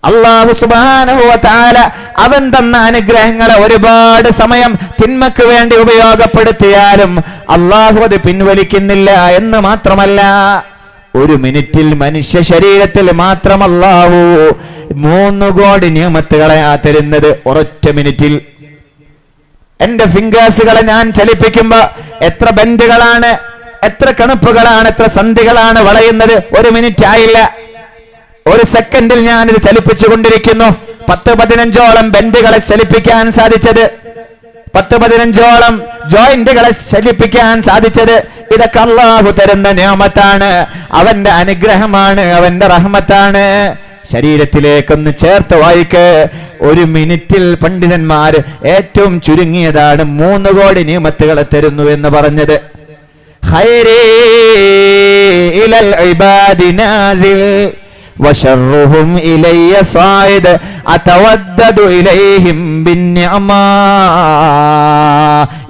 അല്ലാഹു സുബ്ഹാനഹു വ തആല അവൻ തന്ന അനുഗ്രഹങ്ങളെ ഒരുപാട് സമയം തിന്മക്ക് വേണ്ടി ഉപയോഗപ്പെടുത്തിയാലും അല്ലാഹു അത് പിൻവലിക്കുന്നില്ല എന്ന് മാത്രമല്ല, ഒരു മിനിറ്റിൽ മനുഷ്യ ശരീരത്തിൽ മാത്രം അല്ലാഹു 3 കോടി നിഅമത്തുകളെ തരുന്നത്. ഒരൊറ്റ മിനിറ്റിൽ എന്റെ ഫിംഗേഴ്സുകളെ ഞാൻ ചലിപ്പിക്കുമ്പോ എത്ര ബെൻഡുകളാണ്, എത്ര കണുപ്പുകളാണ്, എത്ര സന്ധികളാണ് വളയുന്നത്. 1 മിനിറ്റ് ആയില്ല, 1 സെക്കൻഡിൽ ഞാനിത് ചലിപ്പിച്ചുകൊണ്ടിരിക്കുന്നു. 10-15ഓളം ബെൻഡുകളെ ചലിപ്പിക്കാൻ സാധിച്ചത്, 10-15ഓളം ജോയിന്റുകളെ ചലിപ്പിക്കാൻ സാധിച്ചത്, ഇതൊക്കെ അല്ലാഹു തരുന്ന നിഅമത്താണ്, അവന്റെ അനുഗ്രഹമാണ്, അവന്റെ റഹ്മത്താണ്. ശരീരത്തിലേക്കൊന്ന് ചേർത്ത് വായിക്ക്. 1 മിനിറ്റിൽ പണ്ഡിതന്മാർ ഏറ്റവും ചുരുങ്ങിയതാണ് 3 കോടി നിഅമത്തുകളെ തരുന്നു എന്ന് പറഞ്ഞത്. ഖൈരി ഇലൽ ഇബാദി നാസിൽ വശർറുഹും ഇലയ്യ സായിദ് അതവദ്ദദു ഇലൈഹിം ബിന്നിഅമാ.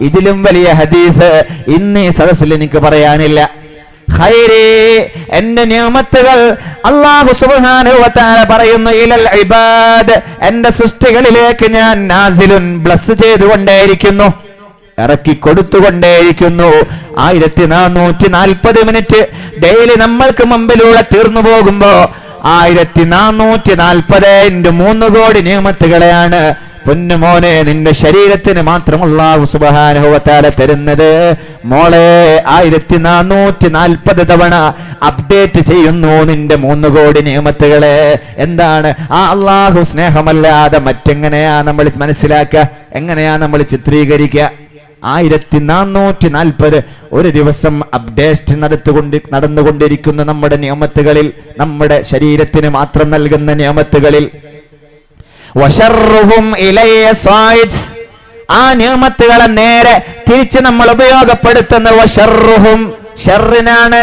ഇതിലും വലിയ ഹദീസ് ഇന്ന് ഈ സദസ്സിൽ എനിക്ക് പറയാനില്ല. ഖൈരി, എന്റെ നിഅമത്തുകൾ അല്ലാഹു സുബ്ഹാനഹു വ തആല പറയുന്നു, ഇലൽ ഇബാദ്, എന്റെ സൃഷ്ടികളിലേക്ക് ഞാൻ നാസിലുൻ ബ്ലസ് ചെയ്തുകൊണ്ടേയിരിക്കുന്നു, ഇറക്കി കൊടുത്തുകൊണ്ടേയിരിക്കുന്നു. 1440 മിനിറ്റ് ഡെയിലി നമ്മൾക്ക് മുമ്പിലൂടെ തീർന്നു പോകുമ്പോ 1440 × 3 കോടി നിഅമത്തുകളെയാണ് പൊന്നുമോനെ നിന്റെ ശരീരത്തിന് മാത്രം അല്ലാഹു സുബ്ഹാനഹു വ തആല തരുന്നത്. മോളെ 1440 തവണ അപ്ഡേറ്റ് ചെയ്യുന്നു നിന്റെ 3 കോടി നിഅമത്തുകളെ. എന്താണ് ആ അല്ലാഹു സ്നേഹമല്ലാതെ മറ്റെങ്ങനെയാ നമ്മൾ മനസ്സിലാക്കുക, എങ്ങനെയാ നമ്മൾ ചിത്രീകരിക്കുക? 1440 ഒരു ദിവസം അപ്ഡേറ്റ് നടന്നുകൊണ്ടിരിക്കുന്ന നമ്മുടെ നിയമത്തുകളിൽ, നമ്മുടെ ശരീരത്തിന് മാത്രം നൽകുന്ന നിയമത്തുകളിൽ, വശർറുഹും ഇലയ്യ സായിദ്, ആ നിയമത്തുകളെ നേരെ തിരിച്ച് നമ്മൾ ഉപയോഗപ്പെടുത്തുന്ന വശർറുഹും ഷർറിനാണ്.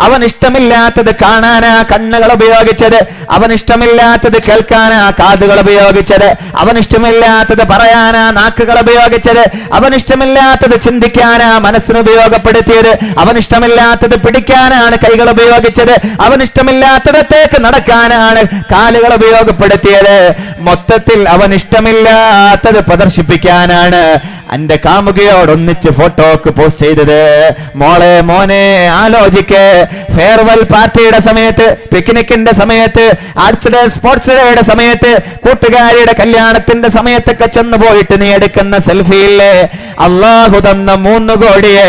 അവൻ ഇഷ്ടമില്ലാത്തത് കാണാനാ കണ്ണുകൾ ഉപയോഗിച്ചത്, അവൻ ഇഷ്ടമില്ലാത്തത് കേൾക്കാനാ കാതുകൾ ഉപയോഗിച്ചത്, അവൻ ഇഷ്ടമില്ലാത്തത് പറയാനാ നാക്കുകൾ ഉപയോഗിച്ചത്, അവൻ ഇഷ്ടമില്ലാത്തത് ചിന്തിക്കാനാ മനസ്സിന് ഉപയോഗപ്പെടുത്തിയത്, അവൻ ഇഷ്ടമില്ലാത്തത് പിടിക്കാനാണ് കൈകൾ ഉപയോഗിച്ചത്, അവൻ ഇഷ്ടമില്ലാത്തിടത്തേക്ക് നടക്കാനാണ് കാലുകൾ ഉപയോഗപ്പെടുത്തിയത്. മൊത്തത്തിൽ അവൻ ഇഷ്ടമില്ലാത്തത് പ്രദർശിപ്പിക്കാനാണ് എന്റെ കാമുകയോടൊന്നിച്ച് ഫോട്ടോക്ക് പോസ്റ്റ് ചെയ്തത്. മോളെ മോനെ ആലോചിക്ക്. ഫെയർവെൽ പാർട്ടിയുടെ സമയത്ത്, പിക്നിക്കിന്റെ സമയത്ത്, ആർട്സ് ഡേ സ്പോർട്സ് ഡേയുടെ സമയത്ത്, കൂട്ടുകാരിയുടെ കല്യാണത്തിന്റെ സമയത്തൊക്കെ ചെന്ന് പോയിട്ട് നീ എടുക്കുന്ന സെൽഫിയില്ലേ അല്ലാഹു തന്ന 3 കോടിയെ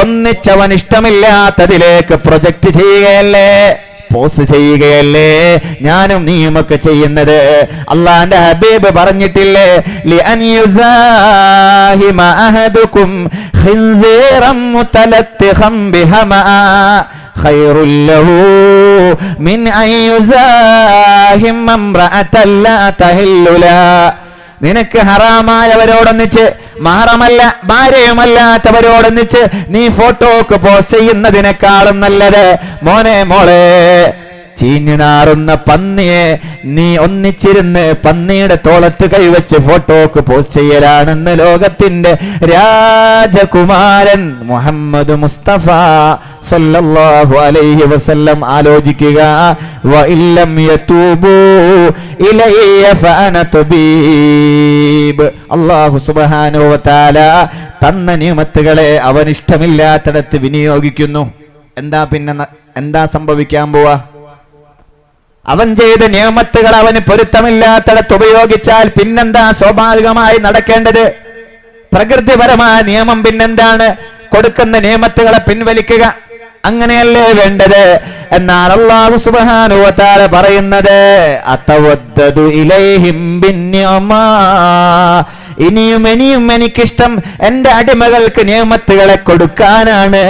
ഒന്നിച്ചവൻ ഇഷ്ടമില്ലാത്തതിലേക്ക് പ്രൊജക്ട് ചെയ്യുകയല്ലേ, പോസ്റ്റ് ചെയ്യുകയല്ലേ ഞാനും നീയുമൊക്കെ ചെയ്യുന്നത്. അള്ളാന്റെ ഹബീബ് പറഞ്ഞിട്ടില്ലേ, ലിഅൻ യുസാഹിമ അഹദുകും ഖിൻസീറൻ മുതലത്തിഖൻ ബിഹമാ ഖൈറുൽ ലഹു മിൻ അൻ യുസാഹിമ ഇംറഅതൻ ലാ തഹില്ലു ലാ. നിനക്ക് ഹറാമായവരോടൊന്നിച്ച്, മഹറമല്ല ഭാര്യയുമല്ലാത്തവരോടൊന്നിച്ച് നീ ഫോട്ടോക്ക് പോസ്റ്റ് ചെയ്യുന്നതിനേക്കാളും നല്ലത് മോനെ മോളെ ചീഞ്ഞു നാറുന്ന പന്നിയെ നീ ഒന്നിച്ചിരുന്ന് പന്നിയുടെ തോളത്ത് കൈവച്ച് ഫോട്ടോക്ക് പോസ്റ്റ് ചെയ്യലാണെന്ന് ലോകത്തിന്റെ രാജകുമാരൻ മുഹമ്മദ് മുസ്തഫ സല്ലല്ലാഹു അലൈഹി വസല്ലം ആലോചിക്കുക. വഇല്ലം യതൂബു ഇലയ്യ ഫഅന തബീബ്. അല്ലാഹു സുബ്ഹാനഹു വ തആല തന്ന നിയമത്തുകളെ അവൻ ഇഷ്ടമില്ലാത്തിടത്ത് വിനിയോഗിക്കുന്നു. എന്താ സംഭവിക്കാൻ പോവാ? അവൻ ചെയ്ത നിയമത്തുകൾ അവന് പൊരുത്തമില്ലാത്തിടത്ത് ഉപയോഗിച്ചാൽ പിന്നെന്താ സ്വാഭാവികമായി നടക്കേണ്ടത്? പ്രകൃതിപരമായ നിയമം പിന്നെന്താണ്? കൊടുക്കുന്ന നിയമത്തുകളെ പിൻവലിക്കുക, അങ്ങനെയല്ലേ വേണ്ടത്? എന്നാൽ അല്ലാഹു സുബ്ഹാനഹു വ തആല പറയുന്നത് അതവദ്ദദു ഇലൈഹിം ബിന്നിഅമാ, ഇനിയും എനിക്കിഷ്ടം എന്റെ അടിമകൾക്ക് നിയമത്തുകളെ കൊടുക്കാനാണ്.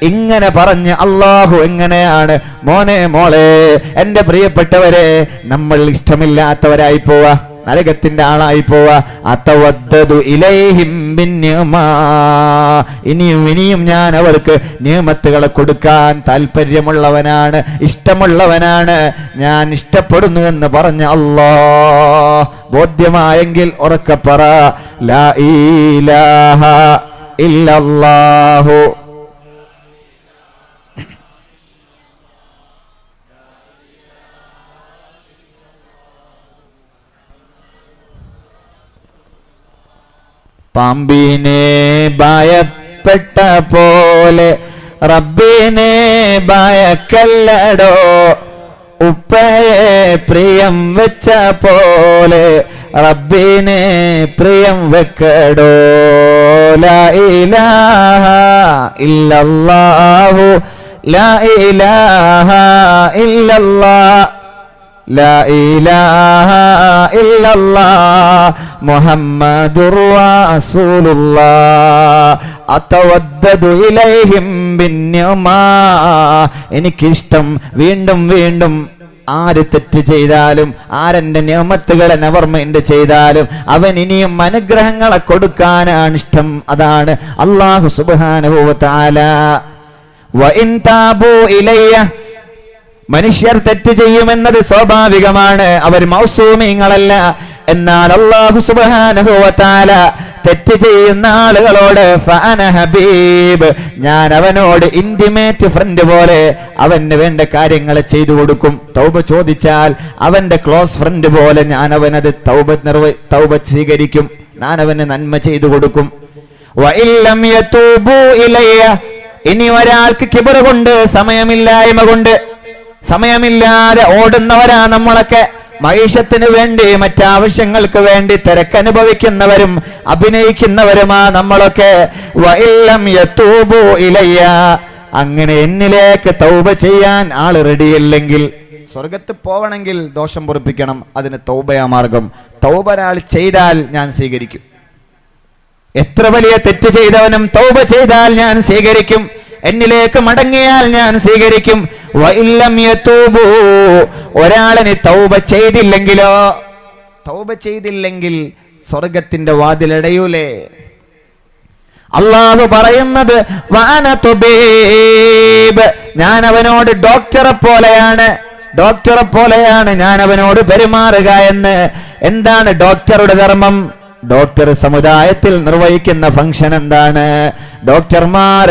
ഇങ്ങനെ പറഞ്ഞ് അല്ലാഹു എങ്ങനെയാണ് മോനെ മോളെ എന്റെ പ്രിയപ്പെട്ടവരെ നമ്മൾ ഇഷ്ടമില്ലാത്തവരായി പോവാ, നരകത്തിന്റെ ആളായി പോവാ? അതവദ്ദദു ഇലൈഹിം ബിന്നിഅമാ, ഇനിയും ഞാൻ അവർക്ക് നിയമത്തുകളെ കൊടുക്കാൻ താല്പര്യമുള്ളവനാണ്, ഇഷ്ടമുള്ളവനാണ്, ഞാൻ ഇഷ്ടപ്പെടുന്നു എന്ന് പറഞ്ഞ അല്ലാഹ്. ബോധ്യമായെങ്കിൽ ഉറക്കെ പറ, ലാ ഇലാഹ ഇല്ലല്ലാഹു. പാമ്പിനെ ഭയപ്പെട്ട പോലെ റബ്ബിനെ ഭയക്കല്ലടോ, ഉപ്പയെ പ്രിയം വെച്ച പോലെ റബ്ബിനെ പ്രിയം വെക്കടോ. ലാ ഇലാഹ ഇല്ലല്ലാഹു ലാ ഇലാഹ ഇല്ലല്ലാഹ് ലാ ഇലാഹ ഇല്ലല്ലാഹ് മുഹമ്മദുർ റസൂലുള്ളാഹ് അതവദ്ദദു ഇലൈഹിം ബിന്നിമാ. എനിക്കിഷ്ടം വീണ്ടും വീണ്ടും ആര് തെറ്റ് ചെയ്താലും, ആരെന്റെ നിഅമത്തുകളെ നെവർ മൈൻഡ് ചെയ്താലും അവൻ ഇനിയും അനുഗ്രഹങ്ങളെ കൊടുക്കാനാണ് ഇഷ്ടം. അതാണ് അല്ലാഹു സുബ്ഹാനഹു വ തആല. വ ഇൻ താബൂ ഇലയ്യ, മനുഷ്യർ തെറ്റ് ചെയ്യുമെന്നത് സ്വാഭാവികമാണ്, അവർ മൗസൂമീങ്ങളല്ല. എന്നാൽ അല്ലാഹു സുബ്ഹാനഹു വ തആല തെറ്റ് ചെയ്യുന്ന ആളുകളോട് ഫഅന ഹബീബ്, ഞാൻ അവനോട് ഇന്റിമേറ്റ് ഫ്രണ്ട് പോലെ അവന് വേണ്ട കാര്യങ്ങൾ ചെയ്തു കൊടുക്കും. തൗബ ചോദിച്ചാൽ അവന്റെ ക്ലോസ് ഫ്രണ്ട് പോലെ ഞാൻ അവനത് തൗബ സ്വീകരിക്കും, ഞാൻ അവന് നന്മ ചെയ്തു കൊടുക്കും. വഇല്ലം യതൂബു ഇലയ്യ, ഇനി ഒരാൾക്ക് കിബർ കൊണ്ട് സമയമില്ലായ്മ കൊണ്ട് സമയമില്ലാതെ ഓടുന്നവരാ നമ്മളൊക്കെ. മൈഷത്തിന് വേണ്ടി മറ്റാവശ്യങ്ങൾക്ക് വേണ്ടി തിരക്കനുഭവിക്കുന്നവരും അഭിനയിക്കുന്നവരുമാ നമ്മളൊക്കെ. വഇല്ലം യതൂബു ഇലയ്യ, അങ്ങനെ എന്നിലേക്ക് തൗബ ചെയ്യാൻ ആള് റെഡിയല്ലെങ്കിൽ, സ്വർഗത്ത് പോവണമെങ്കിൽ ദോഷം പൊറുപ്പിക്കണം, അതിന് തൗബയാ മാർഗം. തൗബ ഒരാൾ ചെയ്താൽ ഞാൻ സ്വീകരിക്കും. എത്ര വലിയ തെറ്റ് ചെയ്തവനും തൗബ ചെയ്താൽ ഞാൻ സ്വീകരിക്കും, എന്നിലേക്ക് മടങ്ങിയാൽ ഞാൻ സ്വീകരിക്കും. വഇല്ലം യതൂബു, ഒരാളിന് തൗബ ചെയ്തില്ലെങ്കിലോ, തൗബ ചെയ്തില്ലെങ്കിൽ സ്വർഗത്തിന്റെ വാതിലടയൂലേ. അല്ലാഹു പറയുന്നത് വഅന തുബീബ്, ഞാൻ അവനോട് ഡോക്ടറെ പോലെയാണ് ഞാൻ അവനോട് പെരുമാറുക എന്ന്. എന്താണ് ഡോക്ടറുടെ ധർമ്മം? ഡോക്ടർ സമുദായത്തിൽ നിർവഹിക്കുന്ന ഫംഗ്ഷൻ എന്താണ്? ഡോക്ടർമാർ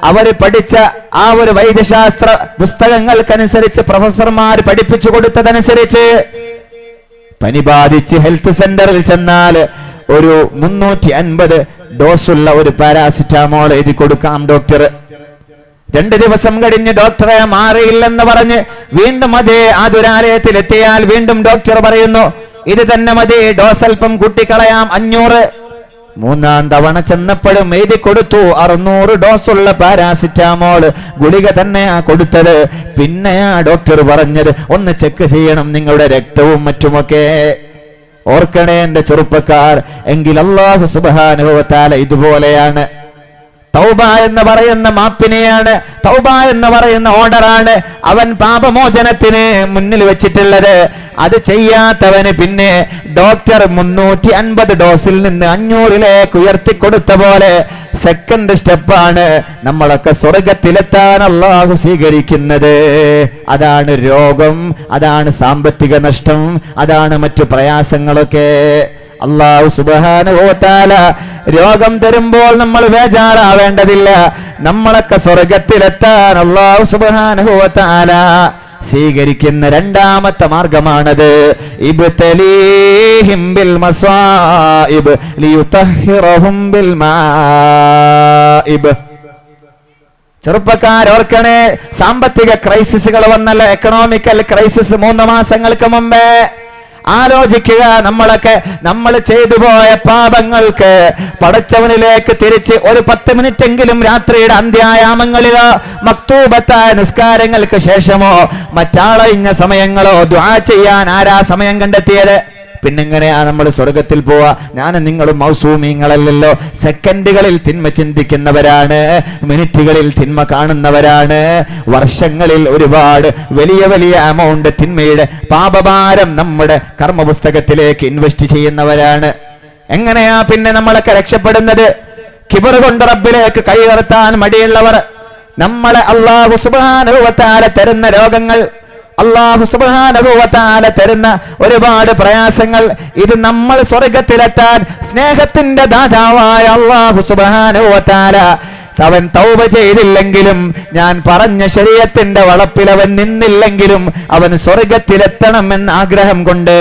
അവര് പഠിച്ച ആ ഒരു വൈദ്യശാസ്ത്ര പുസ്തകങ്ങൾക്കനുസരിച്ച് പ്രൊഫസർമാർ പഠിപ്പിച്ചു കൊടുത്തതനുസരിച്ച് പനി ബാധിച്ച് ഹെൽത്ത് സെന്ററിൽ ചെന്നാൽ ഒരു 350 ഡോസുള്ള ഒരു പാരാസിറ്റാമോൾ എഴുതി കൊടുക്കാം ഡോക്ടർ. 2 ദിവസം കഴിഞ്ഞ് ഡോക്ടറെ മാറിയില്ലെന്ന് പറഞ്ഞ് വീണ്ടും അതേ ആതുരാലയത്തിലെത്തിയാൽ വീണ്ടും ഡോക്ടർ പറയുന്നു ഇത് തന്നെ മതി, ഡോസ് അല്പം കൂട്ടിക്കളയാം 500. 3-ാം തവണ ചെന്നപ്പോഴും എഴുതി കൊടുത്തു 600 ഡോസുള്ള പാരാസിറ്റാമോൾ ഗുളിക തന്നെയാ കൊടുത്തത്. പിന്നെ ആ ഡോക്ടർ പറഞ്ഞത് ഒന്ന് ചെക്ക് ചെയ്യണം നിങ്ങളുടെ രക്തവും മറ്റുമൊക്കെ. ഓർക്കണേ എന്റെ ചെറുപ്പക്കാർ, എങ്കിൽ അല്ലാഹു സുബ്ഹാനഹു വ തആല ഇതുപോലെയാണ്. തൗബ എന്ന് പറയുന്ന മാപ്പിനെയാണ്, തൗബ എന്ന് പറയുന്ന ഓർഡറാണ് അവൻ പാപമോചനത്തിന് മുന്നിൽ വെച്ചിട്ടുള്ളത്. അത് ചെയ്യാത്തവന് പിന്നെ ഡോക്ടർ 350 ഡോസിൽ നിന്ന് 500ലേക്ക് ഉയർത്തിക്കൊടുത്ത പോലെ സെക്കൻഡ് സ്റ്റെപ്പാണ് നമ്മളൊക്കെ സ്വർഗത്തിലെത്താൻ അല്ലാഹു സ്വീകരിക്കുന്നത്. അതാണ് രോഗം, അതാണ് സാമ്പത്തിക നഷ്ടം, അതാണ് മറ്റു പ്രയാസങ്ങളൊക്കെ. അല്ലാഹു സുബ്ഹാനഹു വ തആല രോഗം തരുമ്പോൾ നമ്മൾ ബേജാറാവേണ്ടതില്ല. നമ്മളൊക്കെ സ്വർഗത്തിലെത്താൻ അല്ലാഹു സുബ്ഹാനഹു വ തആല സ്വീകരിക്കുന്ന രണ്ടാമത്തെ മാർഗമാണത്. ഇബ്തലീഹിം ബിൽ മസായിബ് ലിയുതഹിറഹും ബിൽ മാഇബ്. ചെറുപ്പക്കാർ ഓർക്കണേ, സാമ്പത്തിക ക്രൈസിസുകൾ വന്നല്ലോ, എക്കണോമിക്കൽ ക്രൈസിസ് 3 മാസങ്ങൾക്ക് മുമ്പേ. ആലോചിക്കുക, നമ്മൾ ചെയ്തു പോയ പാപങ്ങൾക്ക് പടച്ചവനിലേക്ക് തിരിച്ച് ഒരു 10 മിനിറ്റെങ്കിലും രാത്രിയുടെ അന്ത്യായാമങ്ങളിലോ മക്തൂബത്തായ നിസ്കാരങ്ങൾക്ക് ശേഷമോ മറ്റാളയിഞ്ഞ സമയങ്ങളോ ദുആ ചെയ്യാൻ ആരാ സമയം കണ്ടെത്തിയത്? പിന്നെങ്ങനെയാ നമ്മൾ സ്വർഗത്തിൽ പോവാ? ഞാനും നിങ്ങളും മൗസൂമീങ്ങളല്ലല്ലോ. സെക്കൻഡുകളിൽ തിന്മ ചിന്തിക്കുന്നവരാണ്, മിനിറ്റുകളിൽ തിന്മ കാണുന്നവരാണ്, വർഷങ്ങളിൽ ഒരുപാട് വലിയ വലിയ എമൗണ്ട് തിന്മയുടെ പാപഭാരം നമ്മുടെ കർമ്മപുസ്തകത്തിലേക്ക് ഇൻവെസ്റ്റ് ചെയ്യുന്നവരാണ്. എങ്ങനെയാ പിന്നെ നമ്മളൊക്കെ രക്ഷപ്പെടുന്നത്? കിബർ കൊണ്ട് റബ്ബിലേക്ക് കൈയുയർത്താൻ മടിയുള്ളവർ. നമ്മളെ അല്ലാഹു സുബ്ഹാനഹു വ തആല തരുന്ന രോഗങ്ങൾ, അല്ലാഹു സുബ്ഹാനഹു വ തആല തരുന്ന ഒരുപാട് പ്രയാസങ്ങൾ, ഇത് നമ്മൾ സ്വർഗത്തിലെത്താൻ സ്നേഹത്തിന്റെ ദാതാവായ അല്ലാഹു സുബ്ഹാനഹു വ തആല അവൻ തൗബ ചെയ്തില്ലെങ്കിലും, ഞാൻ പറഞ്ഞ ശരീഅത്തിന്റെ വളപ്പിൽ അവൻ നിന്നില്ലെങ്കിലും അവൻ സ്വർഗത്തിലെത്തണമെന്ന് ആഗ്രഹം കൊണ്ട്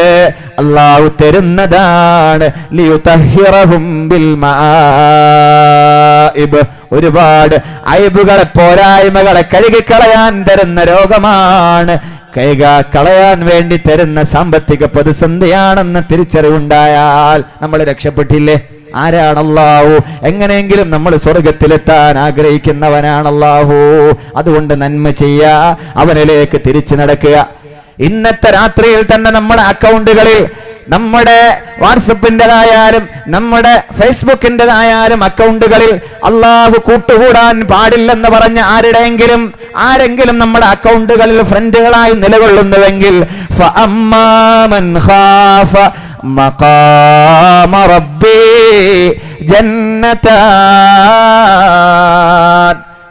അല്ലാഹു തരുന്നതാണ്. ലിയുതഹിറഹും ബിൽ മാഇബ്, ഒരുപാട് അയ്ബുകളെ പോരായ്മകളെ കഴുകിക്കളയാൻ തരുന്ന രോഗമാണ്. കളയാൻ വേണ്ടി തരുന്ന സാമ്പത്തിക പ്രതിസന്ധിയാണെന്ന് തിരിച്ചറിവുണ്ടായാൽ നമ്മൾ രക്ഷപ്പെട്ടില്ലേ? ആരാണ് അല്ലാഹു? എങ്ങനെയെങ്കിലും നമ്മൾ സ്വർഗത്തിലെത്താൻ ആഗ്രഹിക്കുന്നവനാണ് അല്ലാഹു. അതുകൊണ്ട് നന്മ ചെയ്യാ, അവനിലേക്ക് തിരിച്ചു നടക്കുക. ഇന്നത്തെ രാത്രിയിൽ തന്നെ നമ്മുടെ അക്കൗണ്ടുകളിൽ, നമ്മുടെ വാട്സപ്പിൻ്റെതായാലും നമ്മുടെ ഫേസ്ബുക്കിൻ്റെതായാലും അക്കൗണ്ടുകളിൽ അല്ലാഹു കൂട്ടുകൂടാൻ പാടില്ലെന്ന് പറഞ്ഞ ആരെങ്കിലും നമ്മുടെ അക്കൗണ്ടുകളിൽ ഫ്രണ്ടുകളായി നിലകൊള്ളുന്നുവെങ്കിൽ ഫഅമ്മാ മൻ ഖാഫ മഖാമ റബ്ബി ജന്നതാൻ,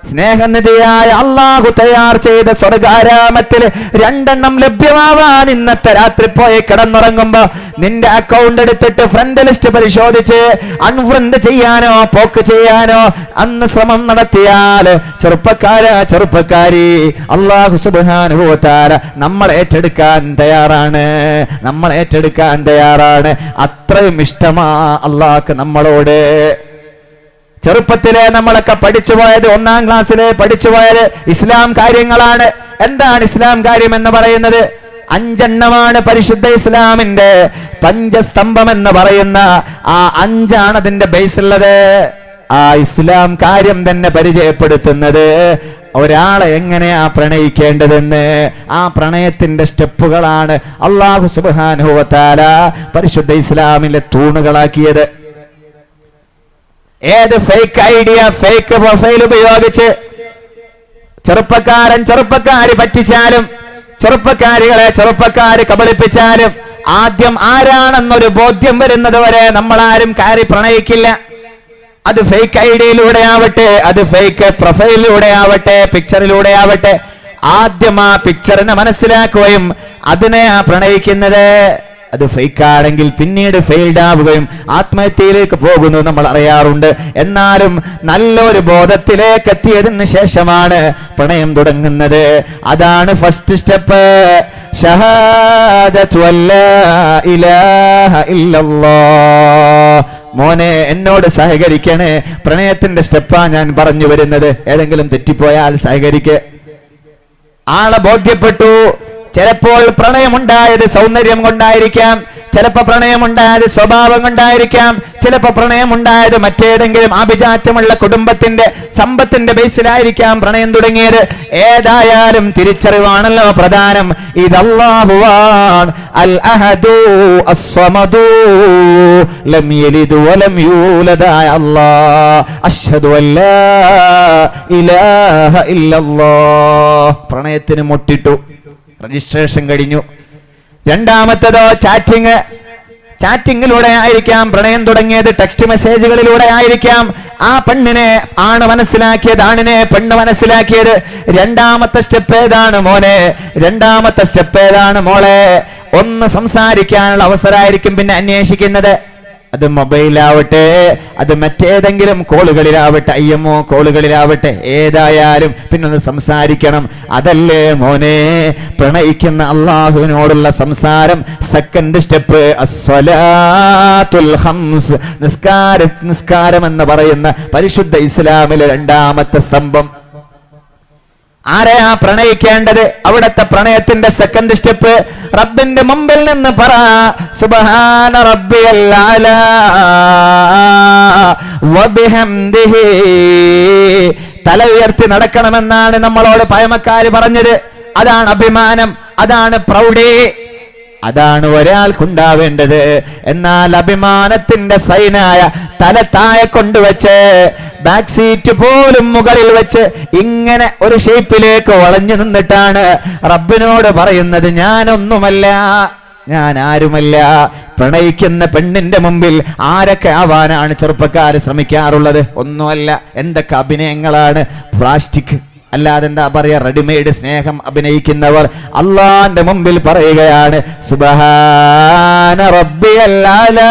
സ്നേഹനിധിയായ അള്ളാഹു തയ്യാർ ചെയ്ത സ്വർഗാരാമത്തിൽ 2 ലഭ്യമാവാൻ ഇന്നത്തെ രാത്രി പോയി കിടന്നുറങ്ങുമ്പോ നിന്റെ അക്കൗണ്ട് എടുത്തിട്ട് ഫ്രണ്ട് ലിസ്റ്റ് പരിശോധിച്ച് അൺഫ്രണ്ട് ചെയ്യാനോ പോക്ക് ചെയ്യാനോ അന്ന് ശ്രമം നടത്തിയാൽ ചെറുപ്പക്കാരി, അല്ലാഹു സുബ്ഹാനഹു വ തആല നമ്മൾ ഏറ്റെടുക്കാൻ തയ്യാറാണ്. അത്രയും ഇഷ്ടമാ അല്ലാഹുക്ക് നമ്മളോട്. ചെറുപ്പത്തിലെ നമ്മളൊക്കെ പഠിച്ചുപോയത്, 1-ാം ക്ലാസ്സിലെ പഠിച്ചുപോയത് ഇസ്ലാം കാര്യങ്ങളാണ്. എന്താണ് ഇസ്ലാം കാര്യം എന്ന് പറയുന്നത്? 5 എണ്ണമാണ് പരിശുദ്ധ ഇസ്ലാമിന്റെ പഞ്ചസ്തംഭം എന്ന് പറയുന്ന ആ 5 അതിന്റെ ബേസ് ഉള്ളത്. ആ ഇസ്ലാം കാര്യം തന്നെ പരിചയപ്പെടുത്തുന്നത് ഒരാളെ എങ്ങനെയാ പ്രണയിക്കേണ്ടതെന്ന്, ആ പ്രണയത്തിന്റെ സ്റ്റെപ്പുകളാണ് അല്ലാഹു സുബ്ഹാനഹു വ തആല പരിശുദ്ധ ഇസ്ലാമിലെ തൂണുകളാക്കിയത്. ഏത് ഫേക്ക് ഐഡിയ, ഫേക്ക് പ്രൊഫൈൽ ഉപയോഗിച്ച് ചെറുപ്പക്കാരി പറ്റിച്ചാലും, ചെറുപ്പക്കാര് കബളിപ്പിച്ചാലും ആദ്യം ആരാണെന്നൊരു ബോധ്യം വരുന്നത് വരെ നമ്മളാരും കയറി പ്രണയിക്കില്ല. അത് ഫേക്ക് ഐഡിയയിലൂടെ ആവട്ടെ, അത് ഫേക്ക് പ്രൊഫൈലിലൂടെ ആവട്ടെ, പിക്ചറിലൂടെ ആവട്ടെ, ആദ്യം ആ പിക്ചറിനെ മനസ്സിലാക്കുകയും അതിനെ പ്രണയിക്കുന്നത്. അത് ഫേക്കാണെങ്കിൽ പിന്നീട് ഫെയിൽഡ് ആവുകയും ആത്മഹത്യയിലേക്ക് പോകുന്നു നമ്മൾ അറിയാറുണ്ട്. എന്നാലും നല്ലൊരു ബോധത്തിലേക്ക് എത്തിയതിന് ശേഷമാണ് പ്രണയം തുടങ്ങുന്നത്. അതാണ് ഫസ്റ്റ് സ്റ്റെപ്പ്. ഷഹാദത്തു അല്ലാ ഇലാഹ ഇല്ലല്ലാഹ്. മോനെ, എന്നോട് സഹകരിക്കണേ. പ്രണയത്തിന്റെ സ്റ്റെപ്പാ ഞാൻ പറഞ്ഞു വരുന്നത്. ഏതെങ്കിലും തെറ്റിപ്പോയാൽ സഹകരിക്ക്. ആളെ ബോധ്യപ്പെട്ടു. ചിലപ്പോൾ പ്രണയമുണ്ടായത് സൗന്ദര്യം കൊണ്ടായിരിക്കാം, ചിലപ്പോൾ പ്രണയമുണ്ടായത് സ്വഭാവം കൊണ്ടായിരിക്കാം, ചിലപ്പോൾ പ്രണയമുണ്ടായത് മറ്റേതെങ്കിലും ആഭിജാത്യമുള്ള കുടുംബത്തിന്റെ സമ്പത്തിന്റെ ബേസിലായിരിക്കാം പ്രണയം തുടങ്ങിയത്. ഏതായാലും തിരിച്ചറിവാണല്ലോ പ്രധാനം. ഇത് അല്ലാഹുവാണ്, അൽ അഹദു അസ്സമദു ലം യലിദ് വലം യൂലദ. അല്ലാഹ് അശ്ഹദു അല്ലാ ഇലാഹ ഇല്ലല്ലാഹ്. പ്രണയത്തിന് മുട്ടിട്ടു, രജിസ്ട്രേഷൻ കഴിഞ്ഞു. രണ്ടാമത്തേതോ ചാറ്റിങ്ങിലൂടെ ആയിരിക്കാം പ്രണയം തുടങ്ങിയത്, ടെക്സ്റ്റ് മെസ്സേജുകളിലൂടെ ആയിരിക്കാം. ആ പെണ്ണിനെ ആണ് മനസ്സിലാക്കിയത്, ആണിനെ പെണ്ണ് മനസ്സിലാക്കിയത്. രണ്ടാമത്തെ സ്റ്റെപ്പ് ഏതാണ് മോനെ? രണ്ടാമത്തെ സ്റ്റെപ്പ് ഏതാണ് മോളെ? ഒന്ന് സംസാരിക്കാനുള്ള അവസരമായിരിക്കും പിന്നെ അന്വേഷിക്കുന്നത്. അത് മൊബൈലാവട്ടെ, അത് മറ്റേതെങ്കിലും കോളുകളിലാവട്ടെ, IMO കോളുകളിലാവട്ടെ, ഏതായാലും പിന്നൊന്ന് സംസാരിക്കണം. അതല്ലേ മോനെ പ്രണയിക്കുന്ന അള്ളാഹുവിനോടുള്ള സംസാരം. സെക്കൻഡ് സ്റ്റെപ്പ് അസ്സലാത്തുൽ ഖംസ്, നിസ്കാരം എന്ന് പറയുന്ന പരിശുദ്ധ ഇസ്ലാമിലെ 2ാമത്തെ സ്തംഭം. ആരെയാ പ്രണയിക്കേണ്ടത്? അവിടത്തെ പ്രണയത്തിന്റെ സെക്കൻഡ് സ്റ്റെപ്പ് റബ്ബിന്റെ മുമ്പിൽ നിന്ന് പറ, സുബ്ഹാന റബ്ബിയൽ അലാ വബിഹംദിഹി. തല ഉയർത്തി നടക്കണമെന്നാണ് നമ്മളോട് പഴമക്കാര് പറഞ്ഞത്. അതാണ് അഭിമാനം, അതാണ് പ്രൗഢി, അതാണ് ഒരാൾക്കുണ്ടാവേണ്ടത്. എന്നാൽ അഭിമാനത്തിന്റെ സൈനായ തല താഴെ കൊണ്ടുവച്ച് ബാക്ക് സീറ്റ് പോലും മുകളിൽ വെച്ച് ഇങ്ങനെ ഒരു ഷേപ്പിലേക്ക് വളഞ്ഞു നിന്നിട്ടാണ് റബ്ബിനോട് പറയുന്നത്, ഞാനൊന്നുമല്ല, ഞാൻ ആരുമല്ല. പ്രണയിക്കുന്ന പെണ്ണിന്റെ മുമ്പിൽ ആരൊക്കെ ആവാനാണ് ചെറുപ്പക്കാർ ശ്രമിക്കാറുള്ളത്? ഒന്നുമല്ല. എന്തൊക്കെ അഭിനയങ്ങളാണ്! പ്ലാസ്റ്റിക് അല്ലാതെ എന്താ പറയാ, റെഡിമെയ്ഡ് സ്നേഹം അഭിനയിക്കുന്നവർ അള്ളാന്റെ മുമ്പിൽ പറയുകയാണ്, സുബ്ഹാന റബ്ബിയൽ അലാ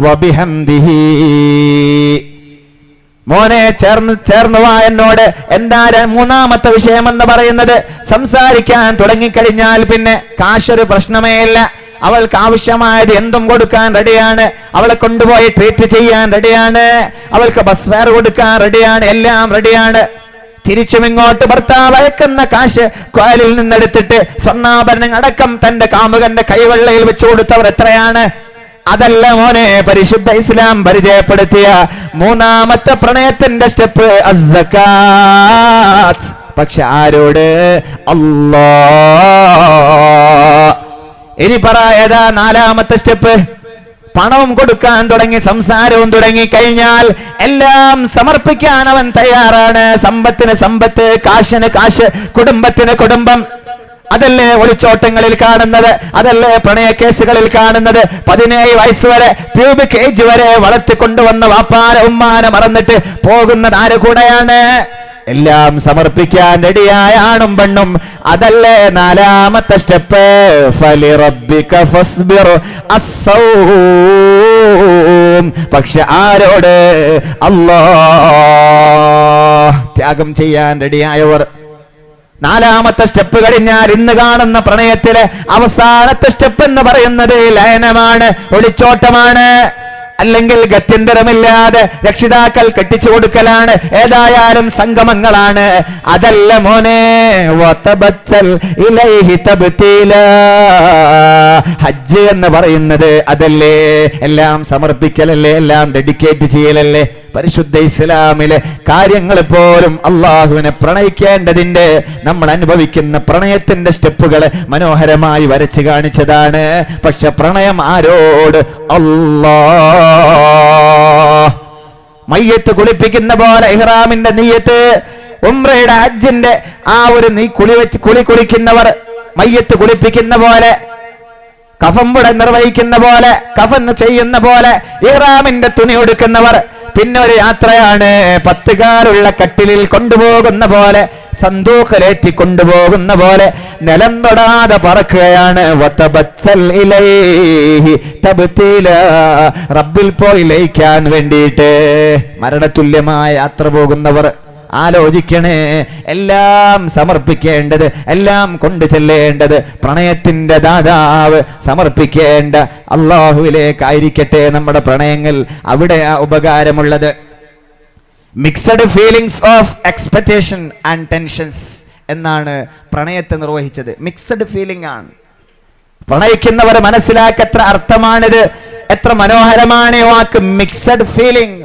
വബിഹംദിഹി. മോനെ ചേർന്ന് വാ എന്നോട്. എന്താ മൂന്നാമത്തെ വിഷയം എന്ന് പറയുന്നത്? സംസാരിക്കാൻ തുടങ്ങിക്കഴിഞ്ഞാൽ പിന്നെ കാശൊരു പ്രശ്നമേ ഇല്ല. അവൾക്ക് ആവശ്യമായത് എന്തും കൊടുക്കാൻ റെഡിയാണ്. അവളെ കൊണ്ടുപോയി ട്രീറ്റ് ചെയ്യാൻ റെഡിയാണ്. അവൾക്ക് ബസ് ഫെയർ കൊടുക്കാൻ റെഡിയാണ്. എല്ലാം റെഡിയാണ്. തിരിച്ചും ഇങ്ങോട്ട് ഭർത്താവ് അയക്കുന്ന കാശ് കോലിൽ നിന്നെടുത്തിട്ട് സ്വർണ്ണാഭരണം അടക്കം തന്റെ കാമുകന്റെ കൈവെള്ളയിൽ വെച്ചു കൊടുത്തവർ എത്രയാണ്? അതല്ല മോനെ പരിശുദ്ധ ഇസ്ലാം പരിചയപ്പെടുത്തിയ മൂന്നാമത്തെ പ്രണയത്തിന്റെ സ്റ്റെപ്പ് അസ്സകാത്ത്. പക്ഷെ ആരോട്? അല്ലാഹ്. ഇനി പറയതാ നാലാമത്തെ സ്റ്റെപ്പ്. പണവും കൊടുക്കാൻ തുടങ്ങി, സംസാരവും തുടങ്ങി കഴിഞ്ഞാൽ എല്ലാം സമർപ്പിക്കാൻ അവൻ തയ്യാറാണ്. സമ്പത്തിന് സമ്പത്ത്, കാശിന് കാശ്, കുടുംബത്തിന് കുടുംബം. അതല്ലേ ഒളിച്ചോട്ടങ്ങളിൽ കാണുന്നത്, അതല്ലേ പ്രണയ കേസുകളിൽ കാണുന്നത്. 17 വയസ്സ് വരെ, പ്യൂബിക് ഏജ് വരെ വളർത്തിക്കൊണ്ടുവന്ന വാപ്പാന ഉമ്മാനെ മറന്നിട്ട് പോകുന്നത് ആര് കൂടെയാണ്? എല്ലാം സമർപ്പിക്കാൻ റെഡിയായ ആണും പെണ്ണും. അതല്ലേ നാലാമത്തെ സ്റ്റെപ്പ്. ഫലിറബ്ബിക ഫസ്ബിർ അസ്സൗം. പക്ഷെ ആരോട്? അല്ലാഹ്. ത്യാഗം ചെയ്യാൻ റെഡിയായവർ. നാലാമത്തെ സ്റ്റെപ്പ് കഴിഞ്ഞാൽ ഇന്ന് കാണുന്ന പ്രണയത്തിലെ അവസാനത്തെ സ്റ്റെപ്പ് എന്ന് പറയുന്നത് ലയനമാണ്, ഒളിച്ചോട്ടമാണ്. അല്ലെങ്കിൽ ഗത്യന്തരമില്ലാതെ രക്ഷിതാക്കൾ കെട്ടിച്ചു കൊടുക്കലാണ്. ഏതായാലും സംഗമങ്ങളാണ്. അതല്ല മോനെ. ഹജ്ജ് എന്ന് പറയുന്നത് അതല്ലേ? എല്ലാം സമർപ്പിക്കലല്ലേ? എല്ലാം ഡെഡിക്കേറ്റ് ചെയ്യലല്ലേ? പരിശുദ്ധ ഇസ്ലാമിലെ കാര്യങ്ങൾ പോലും അള്ളാഹുവിനെ പ്രണയിക്കേണ്ടതിന്റെ, നമ്മൾ അനുഭവിക്കുന്ന പ്രണയത്തിന്റെ സ്റ്റെപ്പുകൾ മനോഹരമായി വരച്ചു കാണിച്ചതാണ്. പക്ഷെ പ്രണയം ആരോട്? അല്ലാഹ്. മയ്യത്ത് കുളിപ്പിക്കുന്ന പോലെ ഇഹ്റാമിന്റെ നിയ്യത്ത്, ഉംറയുടെ ഹജ്ജിന്റെ ആ ഒരു കുളിക്കുന്നവർ മയ്യത്ത് കുളിപ്പിക്കുന്ന പോലെ, കഫംപുട നിർവഹിക്കുന്ന പോലെ, കഫൻ ചെയ്യുന്ന പോലെ ഇഹ്റാമിന്റെ തുണി എടുക്കുന്നവർ. പിന്നെ ഒരു യാത്രയാണ്. 10 കാലുള്ള കട്ടിലിൽ കൊണ്ടുപോകുന്ന പോലെ, സന്തൂഖിലേറ്റി കൊണ്ടുപോകുന്ന പോലെ നിലം തൊടാതെ പറക്കുകയാണ്. റബ്ബിൽ പോയി ലയിക്കാൻ വേണ്ടിയിട്ട് മരണതുല്യമായ യാത്ര പോകുന്നവർ ആലോചിക്കണേ. എല്ലാം സമർപ്പിക്കേണ്ടത്, എല്ലാം കൊണ്ടു ചെല്ലേണ്ടത് പ്രണയത്തിന്റെ ദാതാവ് സമർപ്പിക്കേണ്ട അള്ളാഹുവിലേക്കായിരിക്കട്ടെ നമ്മുടെ പ്രണയങ്ങൾ. അവിടെ ഉപകാരമുള്ളത്. Mixed feelings of expectation and tensions എന്നാണ് പ്രണയത്തെ നിർവഹിച്ചത്. മിക്സഡ് ഫീലിംഗ് ആണ്. പ്രണയിക്കുന്നവർ മനസ്സിലാക്കത്ര അർത്ഥമാണിത്, എത്ര മനോഹരമാണ് വാക്ക് മിക്സഡ് ഫീലിംഗ്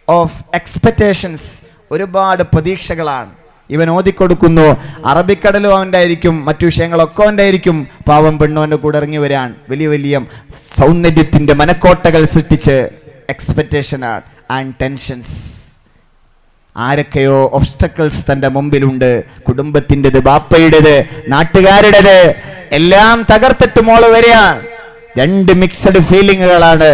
ഓഫ് എക്സ്പെക്ടേഷൻസ്. ഒരുപാട് പ്രതീക്ഷകളാണ്. ഇവൻ ഓതിക്കൊടുക്കുന്നു, അറബിക്കടലും അവൻ്റെ ആയിരിക്കും, മറ്റു വിഷയങ്ങളൊക്കെ അവൻ്റെ ആയിരിക്കും. പാവം പെണ്ണോന്റെ കൂടെ ഇറങ്ങി വരാൻ വലിയ വലിയ സൗന്ദര്യത്തിന്റെ മനക്കോട്ടകൾ സൃഷ്ടിച്ച് എക്സ്പെക്ടേഷൻ ആൻഡ് ടെൻഷൻസ്. ആരൊക്കെയോ ഒബ്സ്റ്റക്കിൾസ് തന്റെ മുമ്പിലുണ്ട്. കുടുംബത്തിൻ്റെത്, ബാപ്പയുടേത്, നാട്ടുകാരുടേത് എല്ലാം തകർത്തിട്ട് മോള് വരിക. 2 മിക്സഡ് ഫീലിങ്ങുകളാണ്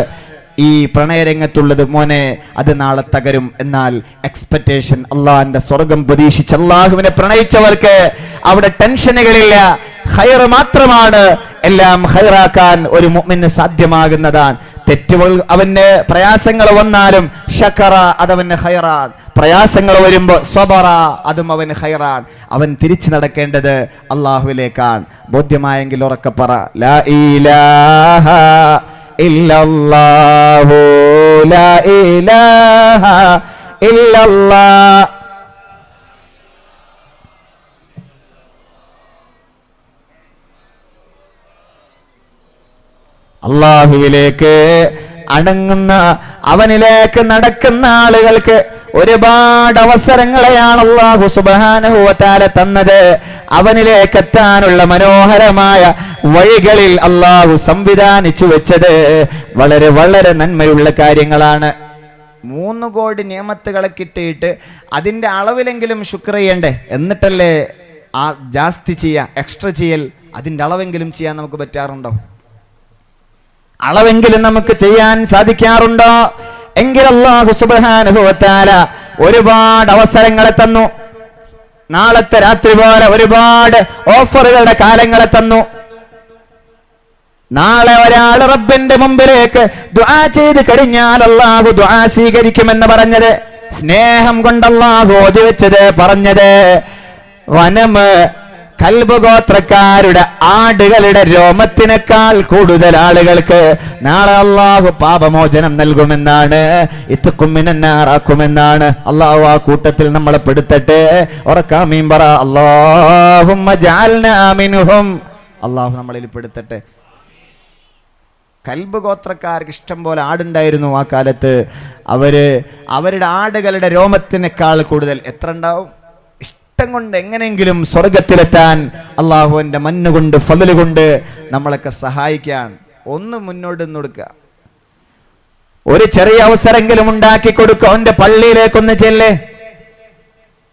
ഈ പ്രണയരംഗത്തുള്ളത് മോനെ. അത് നാളെ തകരും. എന്നാൽ എക്സ്പെക്ടേഷൻ, അള്ളാഹിന്റെ സ്വർഗം പ്രതീക്ഷിച്ച് അള്ളാഹുവിനെ പ്രണയിച്ചവർക്ക് അവിടെ ടെൻഷനുകളില്ല, ഖൈർ മാത്രമാണ്. എല്ലാം ഖൈറാക്കാൻ ഒരു മുഅ്മിന് സാധ്യമാകുന്നതാണ്. തെറ്റുകൾ അവന് പ്രയാസങ്ങൾ വന്നാലും ശകറ, അതവന് ഖൈറാൻ. പ്രയാസങ്ങൾ വരുമ്പോ സ്വബറ, അതും അവന് ഖൈറാൻ. അവൻ തിരിച്ചു നടക്കേണ്ടത് അള്ളാഹുവിലേക്കാണ്. ബോധ്യമായെങ്കിൽ ഉറക്കെ പറ, ലാ ഇലാഹ ഇല്ലല്ലാഹു ലാ ഇലാഹ ഇല്ലല്ലാഹ്. അള്ളാഹുവിലേക്ക് അടങ്ങുന്ന, അവനിലേക്ക് നടക്കുന്ന ആളുകൾക്ക് ഒരുപാട് അവസരങ്ങളെയാണ് അല്ലാഹു സുബ്ഹാനഹു വ തആല തന്നത്. അവനിലേക്ക് എത്താനുള്ള മനോഹരമായ വഴികളിൽ അല്ലാഹു സംവിധാനിച്ചു വെച്ചത് വളരെ വളരെ നന്മയുള്ള കാര്യങ്ങളാണ്. 3 കോടി നിയമത്തുകളെ കിട്ടിയിട്ട് അതിന്റെ അളവിലെങ്കിലും ശുക്ർ ചെയ്യണ്ടേ? എന്നിട്ടല്ലേ ആ ജാസ്തി ചെയ്യുക, എക്സ്ട്രാ ചെയ്യൽ. അതിന്റെ അളവെങ്കിലും ചെയ്യാൻ നമുക്ക് പറ്റാറുണ്ടോ? അളവെങ്കിലും നമുക്ക് ചെയ്യാൻ സാധിക്കാറുണ്ടോ? എങ്കിൽ അല്ലാഹു സുബ്ഹാനഹു വ തആല ഒരുപാട് അവസരങ്ങളെ തന്നു. നാളത്തെ രാത്രി പോലെ ഒരുപാട് ഓഫറുകളുടെ കാലങ്ങളെ തന്നു. നാളെ ഒരാൾ റബ്ബിന്റെ മുമ്പിലേക്ക് ദുആ ചെയ്ത് കഴിഞ്ഞാൽ അല്ലാഹു ദുആ സ്വീകരിക്കുമെന്ന് പറഞ്ഞത് സ്നേഹം കൊണ്ട് അല്ലാഹു ഓതി വെച്ചത് പറഞ്ഞത് വനമ് കൽബ് ഗോത്രക്കാരുടെ ആടുകളുടെ രോമത്തിനേക്കാൾ കൂടുതൽ ആളുകൾക്ക് നാളെ അല്ലാഹു പാപമോചനം നൽകുമെന്നാണ്, ഇത്ഖും മിനന്നാറാക്കുമെന്നാണ്. അല്ലാഹു ആ കൂട്ടത്തിൽ നമ്മളെ പെടുത്തട്ടെ. ഉറക്കാമീൻ പറ. അല്ലാഹുമ്മ ജഅൽനാ മിൻഹും. അല്ലാഹു നമ്മളിൽ പെടുത്തട്ടെ. കൽബ് ഗോത്രക്കാർക്ക് ഇഷ്ടം പോലെ ആടുണ്ടായിരുന്നു ആ കാലത്ത്. അവരുടെ ആടുകളുടെ രോമത്തിനേക്കാൾ കൂടുതൽ എത്ര ഉണ്ടാവും? ഇഷ്ടം കൊണ്ട് എങ്ങനെയെങ്കിലും സ്വർഗത്തിലെത്താൻ അള്ളാഹുവിന്റെ മന്നുകൊണ്ട് ഫള് കൊണ്ട് നമ്മളൊക്കെ സഹായിക്കാൻ ഒന്ന് മുന്നോട്ട് കൊടുക്കുക. ഒരു ചെറിയ അവസരമെങ്കിലും ഉണ്ടാക്കി കൊടുക്കുക. അവന്റെ പള്ളിയിലേക്കൊന്ന് ചെല്ല്.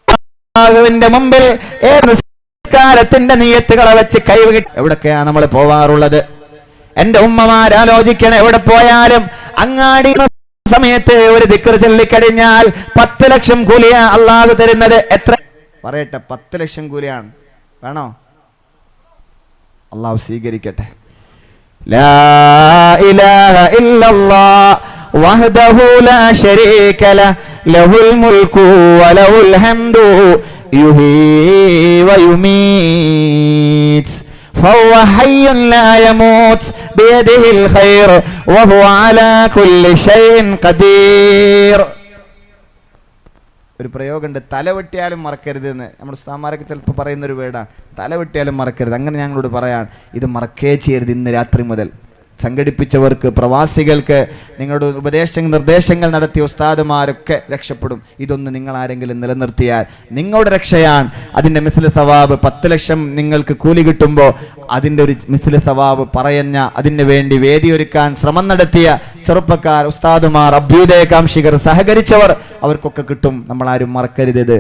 അള്ളാഹുവിന്റെ മുമ്പിൽ നിസ്കാരത്തിന്റെ നിയത്തുകളെ വെച്ച് കൈവിട്ട് എവിടൊക്കെയാ നമ്മൾ പോവാറുള്ളത്? എന്റെ ഉമ്മമാരാലോചിക്കണം. എവിടെ പോയാലും അങ്ങാടി സമയത്ത് ഒരു ദിക്ർ ചൊല്ലിക്കഴിഞ്ഞാൽ 10 ലക്ഷം കൂലിയാ അള്ളാഹു തരുന്നത്. എത്ര പറയട്ടെ? 10 ലക്ഷം കൂലിയാണ്. വേണോ? അള്ളാഹു സ്വീകരിക്കട്ടെ. ലാ ഇലാഹ ഇല്ലല്ലാഹ് വഹ്ദഹു ലാ ശരീക ലഹു ലഹുൽ മുൽക്കു വലഹുൽ ഹംദു യുഹീ വയുമീത് فهو حي لا يموت بيده الخير وهو على كل شيء قدير. ഒരു പ്രയോഗമുണ്ട്, തലവെട്ടിയാലും മറക്കരുത് എന്ന്. നമ്മുടെ ഉസ്താദന്മാരൊക്കെ ചിലപ്പോൾ പറയുന്നൊരു വേർഡാണ്, തലവെട്ടിയാലും മറക്കരുത്. അങ്ങനെ ഞങ്ങളോട് പറയാൻ, ഇത് മറക്കേ ചെയ്യരുത്. ഇന്ന് രാത്രി മുതൽ സംഘടിപ്പിച്ചവർക്ക്, പ്രവാസികൾക്ക്, നിങ്ങളുടെ നിർദ്ദേശങ്ങൾ നടത്തിയ ഉസ്താദുമാരൊക്കെ രക്ഷപ്പെടും. ഇതൊന്ന് നിങ്ങൾ ആരെങ്കിലും നിലനിർത്തിയാൽ നിങ്ങളുടെ രക്ഷയാണ്. അതിൻ്റെ മിസ്ല് സവാബ് 10 ലക്ഷം നിങ്ങൾക്ക് കൂലി കിട്ടുമ്പോൾ അതിൻ്റെ ഒരു മിസ്ല് സവാബ് പറയുന്ന, അതിന് വേണ്ടി വേദിയൊരുക്കാൻ ശ്രമം നടത്തിയ ചെറുപ്പക്കാർ, ഉസ്താദുമാർ, അഭ്യുദയകാംക്ഷികർ, സഹകരിച്ചവർ, അവർക്കൊക്കെ കിട്ടും. നമ്മളാരും മറക്കരുത്.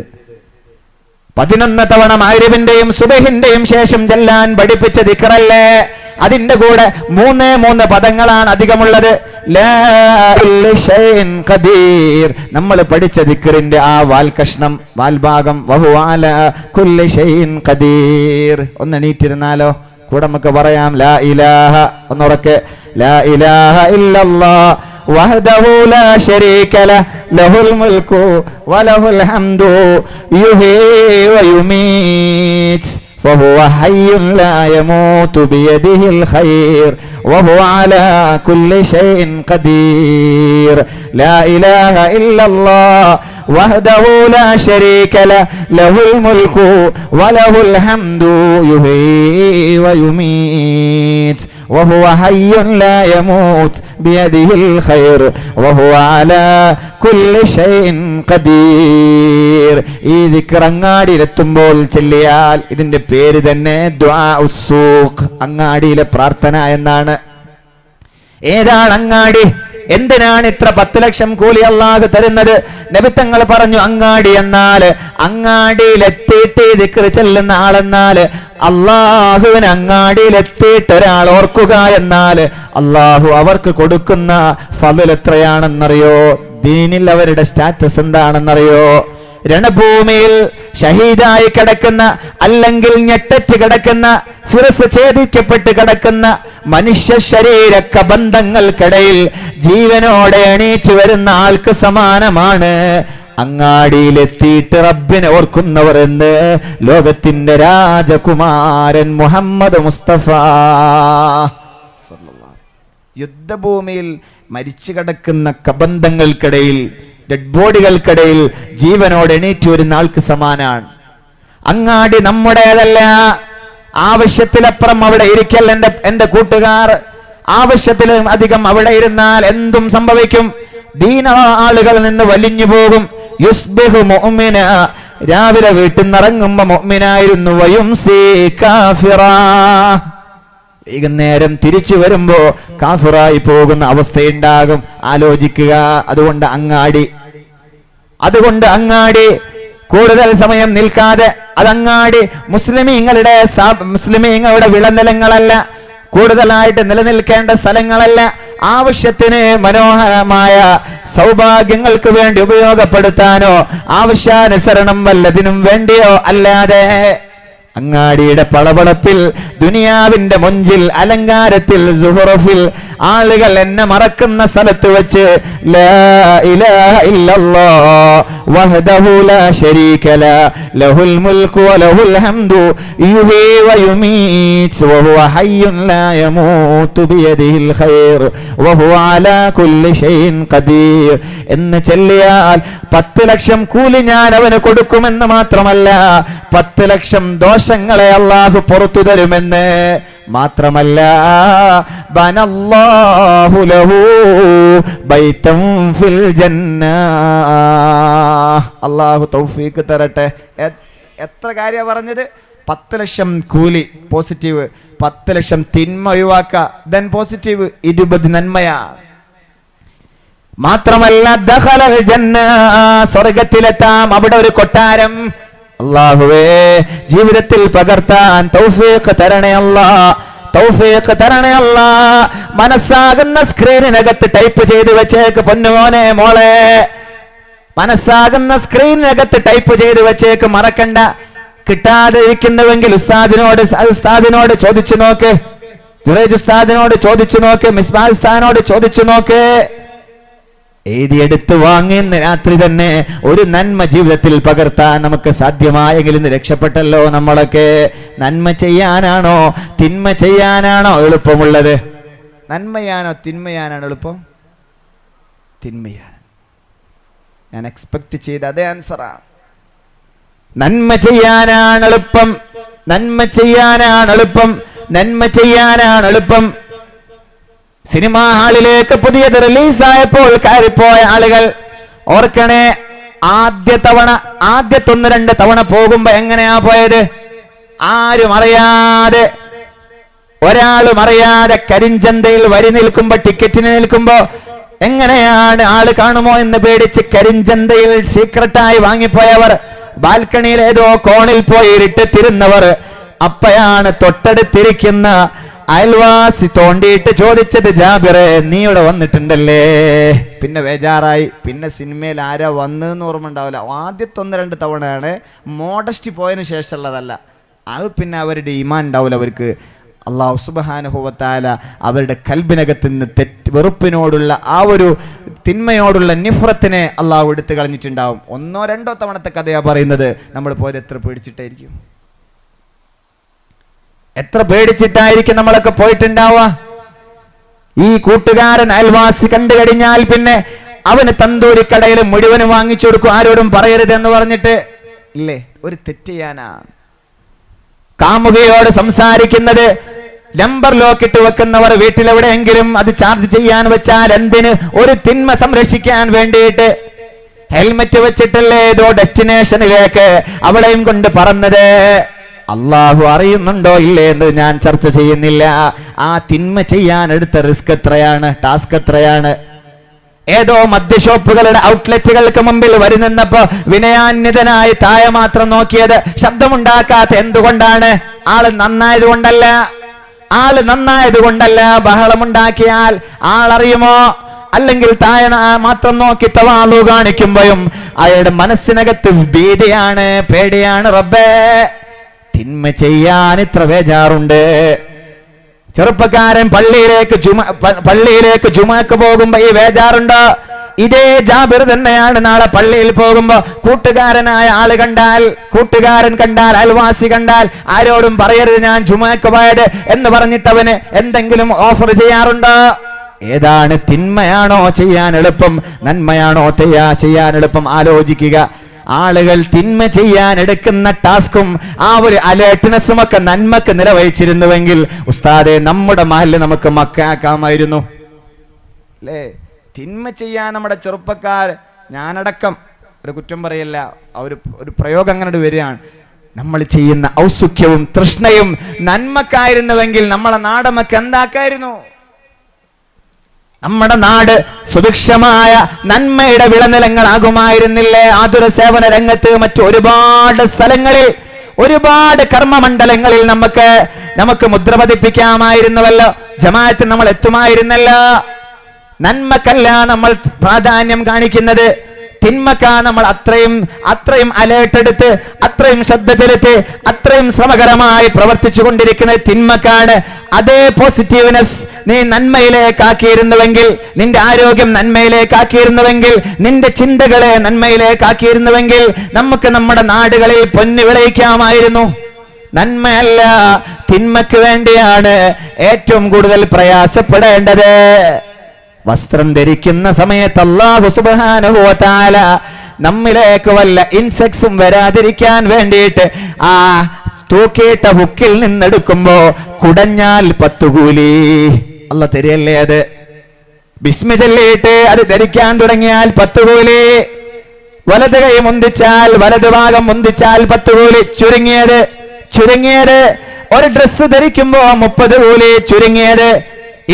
11 തവണ മഗ്‌രിബിന്റെയും സുബഹിന്റെയും ശേഷം ചെല്ലാൻ പഠിപ്പിച്ച ദിക്റല്ലേ. അതിന്റെ കൂടെ 3 പദങ്ങളാണ് അധികമുള്ളത്. ലാ ഷൈഇൻ ഖദീർ. നമ്മൾ പഠിച്ച ദിക്റിന്റെ ആ വാൽകഷ്ണം, വാൽഭാഗം വഹു അലാ കുല്ലി ഷൈഇൻ ഖദീർ. ഒന്ന് എണീറ്റിരുന്നാലോ? കൂടെ നമുക്ക് പറയാം. ലാ ഇലാഹ, ഒന്നുറക്കെ. ലാ ഇലാഹ ഇല്ലല്ലാഹ് വഹ്ദഹു ലാ ശരീക ലഹു ലഹുൽ മുൽക്കു വലഹുൽ ഹംദു യുഹീ വയുമീത് فهو حي لا يموت بيده الخير وهو على كل شيء قدير. لا إله إلا الله وحده لا شريك له له الملك وله الحمد يحيي ويميت وهو حي لا يموت بيده الخير وهو على كل شيء قدير. ഈ ദിക്ർ അങ്ങാടിയിലെത്തുമ്പോൾ ചൊല്ലിയാൽ ഇതിന്റെ പേര് തന്നെ ദുആ ഉസ്സൂഖ്, അങ്ങാടിയിലെ പ്രാർത്ഥന എന്നാണ്. ഏതാണ് അങ്ങാടി? എന്തിനാണ് ഇത്ര 10 ലക്ഷം കൂലി അല്ലാഹു തരുന്നത്? നബി തങ്ങൾ പറഞ്ഞു, അങ്ങാടി എന്നാൽ അങ്ങാടിയിലെത്തിയിട്ട് ദിക്ർ ചെല്ലുന്ന ആളെന്നാൽ, അള്ളാഹുവിന് അങ്ങാടിയിലെത്തിയിട്ട് ഒരാൾ ഓർക്കുക എന്നാൽ അള്ളാഹു അവർക്ക് കൊടുക്കുന്ന ഫള് എത്രയാണെന്നറിയോ? ദീനിൽ അവരുടെ സ്റ്റാറ്റസ് എന്താണെന്നറിയോ? രണഭൂമിയിൽ ഷഹീദായി കിടക്കുന്ന, അല്ലെങ്കിൽ ഞെട്ടറ്റ് കിടക്കുന്ന, ശിരസ് ഛേദിക്കപ്പെട്ട് കിടക്കുന്ന മനുഷ്യ ശരീര കബന്ധങ്ങൾക്കിടയിൽ ജീവനോടെ എണീറ്റ് വരുന്ന ആൾക്ക് സമാനമാണ് അങ്ങാടിയിലെത്തിയിട്ട് റബ്ബിനെ ഓർക്കുന്നവർ എന്ന് ലോകത്തിന്റെ രാജകുമാരൻ മുഹമ്മദ് മുസ്തഫ. യുദ്ധഭൂമിയിൽ മരിച്ചു കിടക്കുന്ന കബന്ധങ്ങൾക്കിടയിൽ, ഡെഡ് ബോഡികൾക്കിടയിൽ ജീവനോട് എണീറ്റ് വരുന്ന ആൾക്ക് സമാനാണ്. അങ്ങാടി നമ്മുടേതല്ല. ആവശ്യത്തിലപ്പുറം അവിടെ ഇരിക്കൽ എന്റെ കൂട്ടുകാർ. ആവശ്യത്തിലും അധികം അവിടെ ഇരുന്നാൽ എന്തും സംഭവിക്കും. ദീന ആളുകൾ നിന്ന് വലിഞ്ഞു പോകും. യുസ്ബിഹു മുഅ്മിന, രാവിലെ വീട്ടിൽ നിന്നിറങ്ങുമ്പോ മുഅ്മിനായിരുന്നു. വയുംസി കാഫിറാ, വൈകുന്നേരം തിരിച്ചു വരുമ്പോ കാഫിറായി പോകുന്ന അവസ്ഥയുണ്ടാകും. ആലോചിക്കുക. അതുകൊണ്ട് അങ്ങാടി കൂടുതൽ സമയം നിൽക്കാതെ, അതങ്ങാടി മുസ്ലിമീങ്ങളുടെ വിളനിലങ്ങളല്ല, കൂടുതലായിട്ട് നിലനിൽക്കേണ്ട സ്ഥലങ്ങളല്ല. ആവശ്യത്തിന് മനോഹരമായ സൗഭാഗ്യങ്ങൾക്ക് വേണ്ടി ഉപയോഗപ്പെടുത്താനോ ആവശ്യാനുസരണം വല്ലതിനും വേണ്ടിയോ അല്ലാതെ അങ്ങാടിയുടെ പളപളപ്പിൽ, ദുനിയാവിന്റെ മൊഞ്ചിൽ, അലങ്കാരത്തിൽ, സുഹറഫിൽ ആളുകൾ എന്നെ മറക്കുന്ന സ്ഥലത്ത് വെച്ച് ലാ ഇലാഹ ഇല്ലല്ലാഹ് വഹ്ദഹു ലാ ശരീക ലഹു ലഹുൽ മുൽക്കു വലഹുൽ ഹംദു യുഹ്യി വയുമീത് വഹുവ ഹയ്യുൻ ലാ യമൂതു ബിയദിഹിൽ ഖൈർ വഹുവ അലാ കുല്ലി ഷൈഇൻ ഖദീർ എന്ന് ചൊല്ലിയാൽ 10 ലക്ഷം കൂലി ഞാൻ അവന് കൊടുക്കുമെന്ന് മാത്രമല്ല 10 ലക്ഷം ദോഷങ്ങളെ അല്ലാഹു പുറത്തു തരുമെന്ന് മാത്രമല്ല, ബനല്ലാഹു ലഹു ബൈതൻ ഫിൽ ജന്ന. അല്ലാഹു തൗഫീഖ് തരട്ടെ. എത്ര കാര്യ പറഞ്ഞത്? 10 ലക്ഷം കൂലി പോസിറ്റീവ്, 10 ലക്ഷം തിന്മ ഒഴിവാക്കുക, ദെൻ പോസിറ്റീവ് 20 നന്മയാ. മാത്രമല്ല ദഖലൽ ജന്ന, സ്വർഗ്ഗത്തിലെത്താം, അവിടെ ഒരു കൊട്ടാരം. അല്ലാഹുവേ ജീവിതത്തിൽ പകർത്താൻ തൗഫീഖ് തരണേ അല്ലാഹ്, തൗഫീഖ് തരണേ അല്ലാഹ്. മനസ്സാകുന്ന സ്ക്രീനിനകത്ത് ടൈപ്പ് ചെയ്ത് വെച്ചേക്ക് പൊന്നുമോനെ മോളെ, മനസ്സാകുന്ന സ്ക്രീനിനകത്ത് ടൈപ്പ് ചെയ്ത് വെച്ചേക്ക്, മറക്കണ്ട. കിട്ടാതെ ഇരിക്കുന്നുവെങ്കിൽ ഉസ്താദിനോട് ചോദിച്ചു നോക്ക്, ജുറൈജ് ഉസ്താദിനോട് ചോദിച്ചു നോക്ക്, മിസ്ബാഹ് ഉസ്താദിനോട് ചോദിച്ചു നോക്ക്. എഴുതിയെടുത്ത് വാങ്ങുന്ന രാത്രി തന്നെ ഒരു നന്മ ജീവിതത്തിൽ പകർത്താൻ നമുക്ക് സാധ്യമായെങ്കിൽ ഇന്ന് രക്ഷപ്പെട്ടല്ലോ നമ്മളൊക്കെ. നന്മ ചെയ്യാനാണോ തിന്മ ചെയ്യാനാണോ എളുപ്പമുള്ളത്? നന്മയാണോ തിന്മയാനാണ് എളുപ്പം? തിന്മയാണ്. ഞാൻ എക്സ്പെക്ട് ചെയ്ത അതേ ആൻസറാണ്. നന്മ ചെയ്യാനാണ് എളുപ്പം, നന്മ ചെയ്യാനാണ് എളുപ്പം, നന്മ ചെയ്യാനാണ് എളുപ്പം. സിനിമാ ഹാളിലേക്ക് പുതിയത് റിലീസായപ്പോൾ കയറിപ്പോയ ആളുകൾ ഓർക്കണേ, ആദ്യത്തെ 1-2 തവണ പോകുമ്പോ എങ്ങനെയാ പോയത്? ആരും അറിയാതെ, ഒരാളും അറിയാതെ കരിഞ്ചന്തയിൽ വരി നിൽക്കുമ്പോ, ടിക്കറ്റിന് നിൽക്കുമ്പോ എങ്ങനെയാണ് ആള് കാണുമോ എന്ന് പേടിച്ച് കരിഞ്ചന്തയിൽ സീക്രട്ടായി വാങ്ങിപ്പോയവർ, ബാൽക്കണിയിൽ ഏതോ കോണിൽ പോയി ഇരുട്ടിരുന്നവർ, അപ്പയാണ് തൊട്ടടുത്തിരിക്കുന്ന അയൽവാസി തോണ്ടിയിട്ട് ചോദിച്ചത്, ജാബിറെ നീ ഇവിടെ വന്നിട്ടുണ്ടല്ലേ? പിന്നെ ബേജാറായി. പിന്നെ സിനിമയിൽ ആരാ വന്നെന്ന് ഓർമ്മ ഉണ്ടാവില്ല. ആദ്യത്തെ 1-2 തവണയാണ്, മോഡസ്റ്റി പോയതിനു ശേഷമുള്ളതല്ല. അത് പിന്നെ അവരുടെ ഈമാൻ ഉണ്ടാവില്ല അവർക്ക്. അല്ലാഹു സുബ്ഹാനഹു വ തആല അവരുടെ കൽബിനകത്ത് നിന്ന് വെറുപ്പിനോടുള്ള ആ ഒരു തിന്മയോടുള്ള നിഫ്രത്തിനെ അല്ലാഹു എടുത്തു കളഞ്ഞിട്ടുണ്ടാവും. 1-2 തവണത്തെ കഥയാ പറയുന്നത്. നമ്മൾ പോയത് എത്ര പേടിച്ചിട്ടായിരിക്കും, എത്ര പേടിച്ചിട്ടായിരിക്കും നമ്മളൊക്കെ പോയിട്ടുണ്ടാവുക. ഈ കൂട്ടുകാരൻ അയൽവാസി കണ്ടു കഴിഞ്ഞാൽ പിന്നെ അവന് തന്തൂരിക്കടയിൽ മുഴുവനും വാങ്ങിച്ചു കൊടുക്കും, ആരോടും പറയരുത് എന്ന് പറഞ്ഞിട്ട്. ഇല്ലേ, ഒരു തെറ്റ് ചെയ്യാനാണ്. കാമുകയോട് സംസാരിക്കുന്നത് നമ്പർ ലോക്കിട്ട് വെക്കുന്നവർ വീട്ടിലെവിടെയെങ്കിലും അത് ചാർജ് ചെയ്യാൻ വെച്ചാൽ എന്തിന്? ഒരു തിന്മ സംരക്ഷിക്കാൻ വേണ്ടിയിട്ട്. ഹെൽമെറ്റ് വെച്ചിട്ടല്ലേ ഏതോ ഡെസ്റ്റിനേഷനിലേക്ക് അവളെയും കൊണ്ട് പറന്നത്. അള്ളാഹു അറിയുന്നുണ്ടോ ഇല്ലേ എന്ന് ഞാൻ ചർച്ച ചെയ്യുന്നില്ല. ആ തിന്മ ചെയ്യാൻ എടുത്ത റിസ്ക് എത്രയാണ്, ടാസ്ക് എത്രയാണ്. ഏതോ മദ്യഷോപ്പുകളുടെ ഔട്ട്ലെറ്റുകൾക്ക് മുമ്പിൽ വരി നിന്നപ്പോ വിനയാന്വിതനായി താഴെ മാത്രം നോക്കിയത്, ശബ്ദമുണ്ടാക്കാത്ത എന്തുകൊണ്ടാണ്? ആള് നന്നായത് കൊണ്ടല്ല, ആള് നന്നായത് കൊണ്ടല്ല. ബഹളമുണ്ടാക്കിയാൽ ആളറിയുമോ? അല്ലെങ്കിൽ താഴെ മാത്രം നോക്കി തവാളു കാണിക്കുമ്പോഴും അയാളുടെ മനസ്സിനകത്ത് ഭീതിയാണ്, പേടിയാണ്. റബ്ബേ, തിന്മ ചെയ്യാൻ ഇത്ര ബേജാറുണ്ട്. ചെറുപ്പക്കാരൻ പള്ളിയിലേക്ക് ജുമാക്ക് പോകുമ്പോ ഈ ബേജാറുണ്ടോ? ഇതേ ജാബിർ തന്നെയാണ് നാളെ പള്ളിയിൽ പോകുമ്പോ കൂട്ടുകാരനായ ആള് കണ്ടാൽ, കൂട്ടുകാരൻ കണ്ടാൽ, അയൽവാസി കണ്ടാൽ ആരോടും പറയരുത് ഞാൻ ജുമാക്ക് പോയത് എന്ന് പറഞ്ഞിട്ട് അവന് എന്തെങ്കിലും ഓഫർ ചെയ്യാറുണ്ടോ? ഏതാണ് തിന്മയാണോ ചെയ്യാൻ എളുപ്പം, നന്മയാണോ ചെയ്യാൻ എളുപ്പം? ആലോചിക്കുക. ആളുകൾ തിന്മ ചെയ്യാൻ എടുക്കുന്ന ടാസ്കും ആ ഒരു അലേർട്ട്നെസ്സും ഒക്കെ നന്മക്ക് നിറവേച്ചിരുന്നുവെങ്കിൽ ഉസ്താദെ നമ്മുടെ മഹല്ല് നമുക്ക് മക്കാക്കാമായിരുന്നു അല്ലേ? തിന്മ ചെയ്യാൻ നമ്മുടെ ചെറുപ്പക്കാർ, ഞാനടക്കം ഒരു കുറ്റം പറയല്ല, ഒരു പ്രയോഗം അങ്ങനെ വരികയാണ്. നമ്മൾ ചെയ്യുന്ന ഔത്സുഖ്യവും തൃഷ്ണയും നന്മക്കായിരുന്നുവെങ്കിൽ നമ്മളെ നാട് നമുക്ക് എന്താക്കായിരുന്നു? നമ്മുടെ നാട് സുഭിക്ഷമായ നന്മയുടെ വിളനിലങ്ങളാകുമായിരുന്നില്ലേ? ആതുര സേവന രംഗത്ത് മറ്റു ഒരുപാട് സ്ഥലങ്ങളിൽ, ഒരുപാട് കർമ്മമണ്ഡലങ്ങളിൽ നമുക്ക് മുദ്ര പതിപ്പിക്കാമായിരുന്നുവല്ലോ. ജമാഅത്ത് നമ്മൾ എത്തുമായിരുന്നല്ലോ. നന്മക്കല്ല നമ്മൾ പ്രാധാന്യം കാണിക്കുന്നത്, തിന്മക്കാ നമ്മൾ അത്രയും അലേർട്ട് എടുത്ത്, അത്രയും ശ്രദ്ധ ചെലുത്തി, അത്രയും ശ്രമകരമായി പ്രവർത്തിച്ചു കൊണ്ടിരിക്കുന്നത് തിന്മക്കാണ്. അതേ പോസിറ്റീവ്നെസ് നീ നന്മയിലേക്കാക്കിയിരുന്നുവെങ്കിൽ, നിന്റെ ആരോഗ്യം നന്മയിലേക്കാക്കിയിരുന്നുവെങ്കിൽ, നിന്റെ ചിന്തകളെ നന്മയിലേക്കാക്കിയിരുന്നുവെങ്കിൽ നമുക്ക് നമ്മുടെ നാടുകളിൽ പൊന്നു വിളയിക്കാമായിരുന്നു. നന്മയല്ല, തിന്മയ്ക്ക് വേണ്ടിയാണ് ഏറ്റവും കൂടുതൽ പ്രയാസപ്പെടേണ്ടത്. വസ്ത്രം ധരിക്കുന്ന സമയത്ത് അല്ലാഹു സുബ്ഹാനഹു വ തആല നമ്മിലേക്ക് വല്ല ഇൻസെക്ട്സും വരാതിരിക്കാൻ വേണ്ടിയിട്ട് ആ തൂക്കിയിട്ട ഹുക്കിൽ നിന്നെടുക്കുമ്പോ കുടഞ്ഞാൽ 10 കൂലി അല്ലാഹ് തരികയല്ലേ. അത് ബിസ്മി ചൊല്ലിയിട്ട് അത് ധരിക്കാൻ തുടങ്ങിയാൽ 10 കൂലി. വലത് കൈ മുന്തിച്ചാൽ, വലത് ഭാഗം മുന്തിച്ചാൽ 10 കൂലി. ചുരുങ്ങിയത് ഒരു ഡ്രസ്സ് ധരിക്കുമ്പോ 30 കൂലി ചുരുങ്ങിയത്.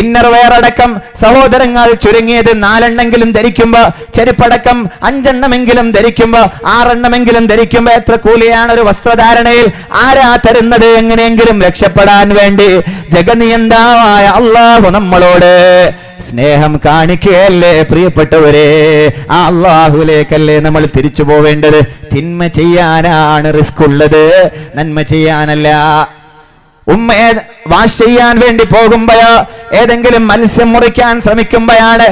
ഇന്നർ വെയർ അടക്കം സഹോദരങ്ങൾ ചുരുങ്ങിയത് 4 എണ്ണമെങ്കിലും ധരിക്കുമ്പോ, ചെരുപ്പടക്കം 5 എണ്ണമെങ്കിലും ധരിക്കുമ്പോ, 6 എണ്ണമെങ്കിലും ധരിക്കുമ്പോ എത്ര കൂലിയാണ് ഒരു വസ്ത്രധാരണയിൽ? ആരാ തരുന്നത്? എങ്ങനെയെങ്കിലും രക്ഷപ്പെടാൻ വേണ്ടി ജഗനിയന്താവായ അല്ലാഹു നമ്മളോട് സ്നേഹം കാണിക്കുകയല്ലേ പ്രിയപ്പെട്ടവരെ. ആ അല്ലാഹുവിലേക്കല്ലേ നമ്മൾ തിരിച്ചു പോവേണ്ടത്. തിന്മ ചെയ്യാനാണ് റിസ്ക് ഉള്ളത്, നന്മ ചെയ്യാനല്ല. ഉമ്മയെ വാഷ് ചെയ്യാൻ വേണ്ടി പോകുമ്പോഴോ, ഏതെങ്കിലും മത്സ്യം മുറിക്കാൻ ശ്രമിക്കുമ്പോഴാണ്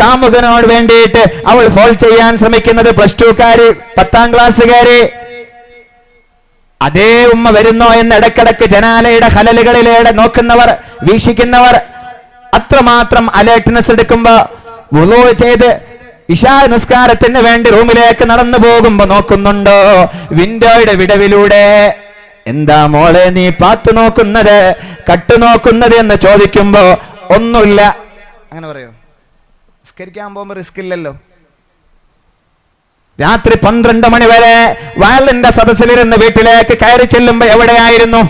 കാമുകനോട് വേണ്ടിയിട്ട് അവൾ ഫോൾ ചെയ്യാൻ ശ്രമിക്കുന്നത്. +2കാരി, 10ാം ക്ലാസ്സുകാരി. അതേ ഉമ്മ വരുന്നോ എന്ന് ഇടക്കിടക്ക് ജനാലയുടെ ഹലലുകളിലൂടെ നോക്കുന്നവർ, വീക്ഷിക്കുന്നവർ, അത്രമാത്രം അലേർട്ട്നെസ് എടുക്കുമ്പോ വുളൂ ചെയ്ത് ഇശാ നിസ്കാരത്തിന് വേണ്ടി റൂമിലേക്ക് നടന്നു പോകുമ്പോ നോക്കുന്നുണ്ടോ വിൻഡോയുടെ വിടവിലൂടെ? എന്താ മോളെ നീ പാത്തു നോക്കുന്നത്, കട്ടു നോക്കുന്നത് എന്ന് ചോദിക്കുമ്പോ ഒന്നുമില്ല. അങ്ങനെ പറയോ? നിസ്കരിക്കാൻ പോകുമ്പോ റിസ്ക് ഇല്ലല്ലോ. രാത്രി 12 മണി വരെ വയലിന്റെ സദസ്സിലിരുന്ന് വീട്ടിലേക്ക് കയറി ചെല്ലുമ്പോ എവിടെയായിരുന്നു?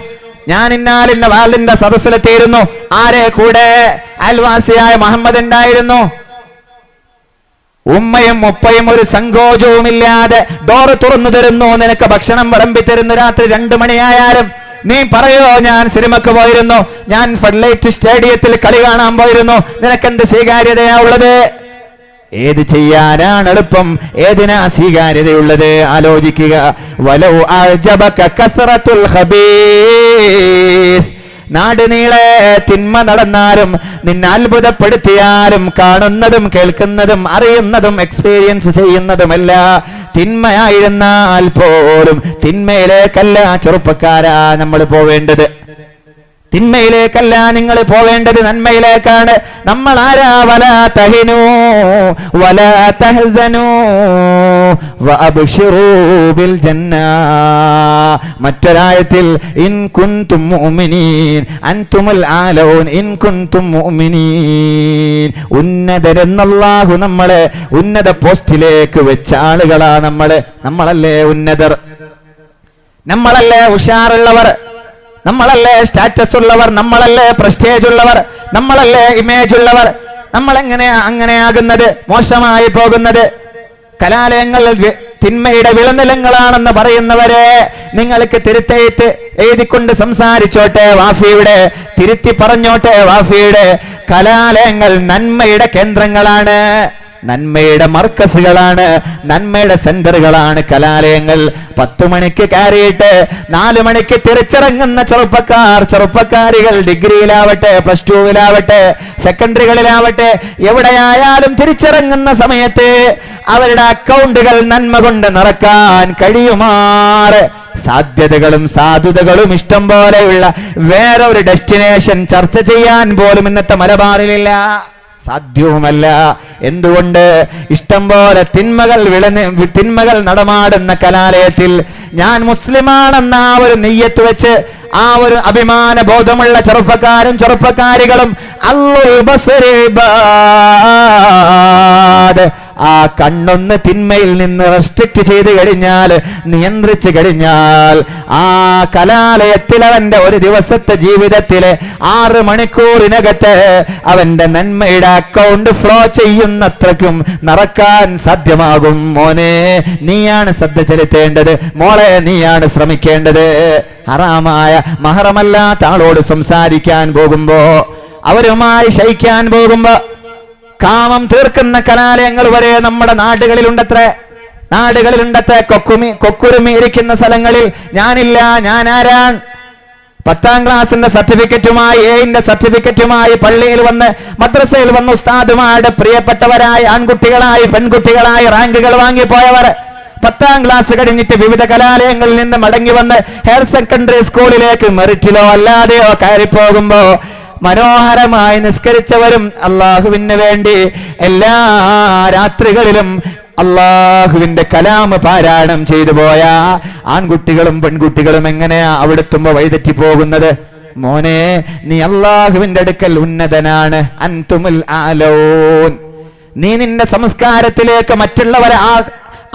ഞാൻ ഇന്നാലിന്ന വയലിന്റെ സദസ്സിലെത്തിയിരുന്നു. ആരെ കൂടെ? അയൽവാസിയായ മുഹമ്മദ് ഉണ്ടായിരുന്നു. ഉമ്മയും ഉപ്പയും ഒരു സങ്കോചവുമില്ലാതെ ഡോറ് തുറന്നു തരുന്നു, നിനക്ക് ഭക്ഷണം വിളമ്പി തരുന്നു. രാത്രി 2 മണിയായാലും നീ പറയോ ഞാൻ സിനിമക്ക് പോയിരുന്നു, ഞാൻ ഫെഡ്ലൈറ്റ് സ്റ്റേഡിയത്തിൽ കളി കാണാൻ പോയിരുന്നു, നിനക്കെന്ത് സ്വീകാര്യതയാ ഉള്ളത്? ഏത് ചെയ്യാനാണ് എളുപ്പം, ഏതിനാ സ്വീകാര്യതയുള്ളത്? ആലോചിക്കുക. വലൗ അഅജബക കസ്റത്തുൽ ഖബീസ്, നാട് നീളെ തിന്മ നടന്നാലും നിന്നെ അത്ഭുതപ്പെടുത്തിയാലും കാണുന്നതും കേൾക്കുന്നതും അറിയുന്നതും എക്സ്പീരിയൻസ് ചെയ്യുന്നതുമല്ല തിന്മയായിരുന്നാൽ പോലും തിന്മയിലേക്കല്ല ചെറുപ്പക്കാരാ നമ്മൾ പോവേണ്ടത്. തിന്മയിലേക്കല്ല നിങ്ങൾ പോവേണ്ടത്, നന്മയിലേക്കാണ്. നമ്മൾ ആരാ? വലാ തഹിനൂ വലാ തഹ്സനൂ വഅബ്ശിറൂ ബിൽ ജന്ന. മറ്റൊരായത്തിൽ ഇൻ കുൻതും മുഅ്മിനീൻ അൻതുമുൽ ആലൂൻ ഇൻ കുൻതും മുഅ്മിനീൻ. ഉന്നതരെന്ന് അല്ലാഹു നമ്മളെ ഉന്നത പോസ്റ്റിലേക്ക് വെച്ച ആളുകളാ നമ്മളല്ലേ ഉന്നതർ, നമ്മളല്ലേ ഉഷാറുള്ളവർ, നമ്മളല്ലേ സ്റ്റാറ്റസ് ഉള്ളവർ, നമ്മളല്ലേ പ്രസ്റ്റേജ് ഉള്ളവർ, നമ്മളല്ലേ ഇമേജ് ഉള്ളവർ. നമ്മൾ അങ്ങനെയാകുന്നത്, മോശമായി പോകുന്നത്? കലാലയങ്ങൾ തിന്മയുടെ വിളനിലങ്ങളാണെന്ന് പറയുന്നവരെ നിങ്ങൾക്ക് തിരുത്തേറ്റ് എഴുതിക്കൊണ്ട് സംസാരിച്ചോട്ടെ. വാഫിയുടെ തിരുത്തി പറഞ്ഞോട്ടെ. വാഫിയുടെ കലാലയങ്ങൾ നന്മയുടെ കേന്ദ്രങ്ങളാണ്, നന്മയുടെ മർക്കസുകളാണ്, നന്മയുടെ സെന്ററുകളാണ് കലാലയങ്ങൾ. 10 മണിക്ക് കയറിയിട്ട് 4 മണിക്ക് തിരിച്ചിറങ്ങുന്ന ചെറുപ്പക്കാരികൾ ഡിഗ്രിയിലാവട്ടെ, +2വിലാവട്ടെ, സെക്കൻഡറികളിലാവട്ടെ, എവിടെയായാലും തിരിച്ചിറങ്ങുന്ന സമയത്ത് അവരുടെ അക്കൗണ്ടുകൾ നന്മ കൊണ്ട് നിറക്കാൻ കഴിയുമാറ് സാധ്യതകളും സാധുതകളും ഇഷ്ടം പോലെയുള്ള വേറൊരു ഡെസ്റ്റിനേഷൻ ചർച്ച ചെയ്യാൻ പോലും ഇന്നത്തെ മലബാറിലില്ല, സാധ്യവുമല്ല. എന്തുകൊണ്ട്? ഇഷ്ടം പോലെ തിന്മകൾ നടമാടുന്ന കലാലയത്തിൽ ഞാൻ മുസ്ലിമാണെന്ന ആ ഒരു നെയ്യത്ത് വെച്ച് ആ ഒരു അഭിമാന ബോധമുള്ള ചെറുപ്പക്കാരും ചെറുപ്പക്കാരികളും അല്ലുൽ ബസ്രി ഇബാദ് ആ കണ്ണൊന്ന് തിന്മയിൽ നിന്ന് റെസ്ട്രിക്റ്റ് ചെയ്ത് കഴിഞ്ഞാൽ, നിയന്ത്രിച്ചു കഴിഞ്ഞാൽ, ആ കലാലയത്തിൽ അവന്റെ ഒരു ദിവസത്തെ ജീവിതത്തിലെ 6 മണിക്കൂറിനകത്ത് അവന്റെ നന്മയുടെ അക്കൗണ്ട് ഫ്ലോ ചെയ്യുന്നത്രയ്ക്കും നടക്കാൻ സാധ്യമാകും. മോനെ നീയാണ് ശ്രദ്ധ ചെലുത്തേണ്ടത്, മോളെ നീയാണ് ശ്രമിക്കേണ്ടത്. ഹറാമായ മഹറമല്ലാത്ത ആളോട് സംസാരിക്കാൻ പോകുമ്പോ, അവരുമായി ശയിക്കാൻ പോകുമ്പോ കാമം തീർക്കുന്ന കലാലയങ്ങൾ വരെ നമ്മുടെ നാടുകളിലുണ്ടത്രേ. കൊക്കുരുമി ഇരിക്കുന്ന സ്ഥലങ്ങളിൽ ഞാനില്ല, ഞാൻ ആരാൻ? 10ാം ക്ലാസിന്റെ സർട്ടിഫിക്കറ്റുമായി, എന്റെ സർട്ടിഫിക്കറ്റുമായി പള്ളിയിൽ വന്ന്, മദ്രസയിൽ വന്ന് ഉസ്താദുമാരുടെ പ്രിയപ്പെട്ടവരായ ആൺകുട്ടികളായി പെൺകുട്ടികളായി റാങ്കുകൾ വാങ്ങിപ്പോയവർ 10ാം ക്ലാസ് കഴിഞ്ഞിട്ട് വിവിധ കലാലയങ്ങളിൽ നിന്ന് മടങ്ങി വന്ന് ഹയർ സെക്കൻഡറി സ്കൂളിലേക്ക് മെറിറ്റിലോ അല്ലാതെയോ കയറിപ്പോകുമ്പോ മനോഹരമായി നിസ്കരിച്ചവരും അള്ളാഹുവിന് വേണ്ടി എല്ലാ രാത്രികളിലും അള്ളാഹുവിന്റെ കലാമ് പാരായണം ചെയ്തു പോയ ആൺകുട്ടികളും പെൺകുട്ടികളും എങ്ങനെയാ അവിടെത്തുമ്പോ വഴിതെറ്റി പോകുന്നത്? മോനെ, നീ അള്ളാഹുവിന്റെ അടുക്കൽ ഉന്നതനാണ്. അൻതുമുൽ ആലൂൻ. നീ നിന്റെ സംസ്കാരത്തിലേക്ക് മറ്റുള്ളവരെ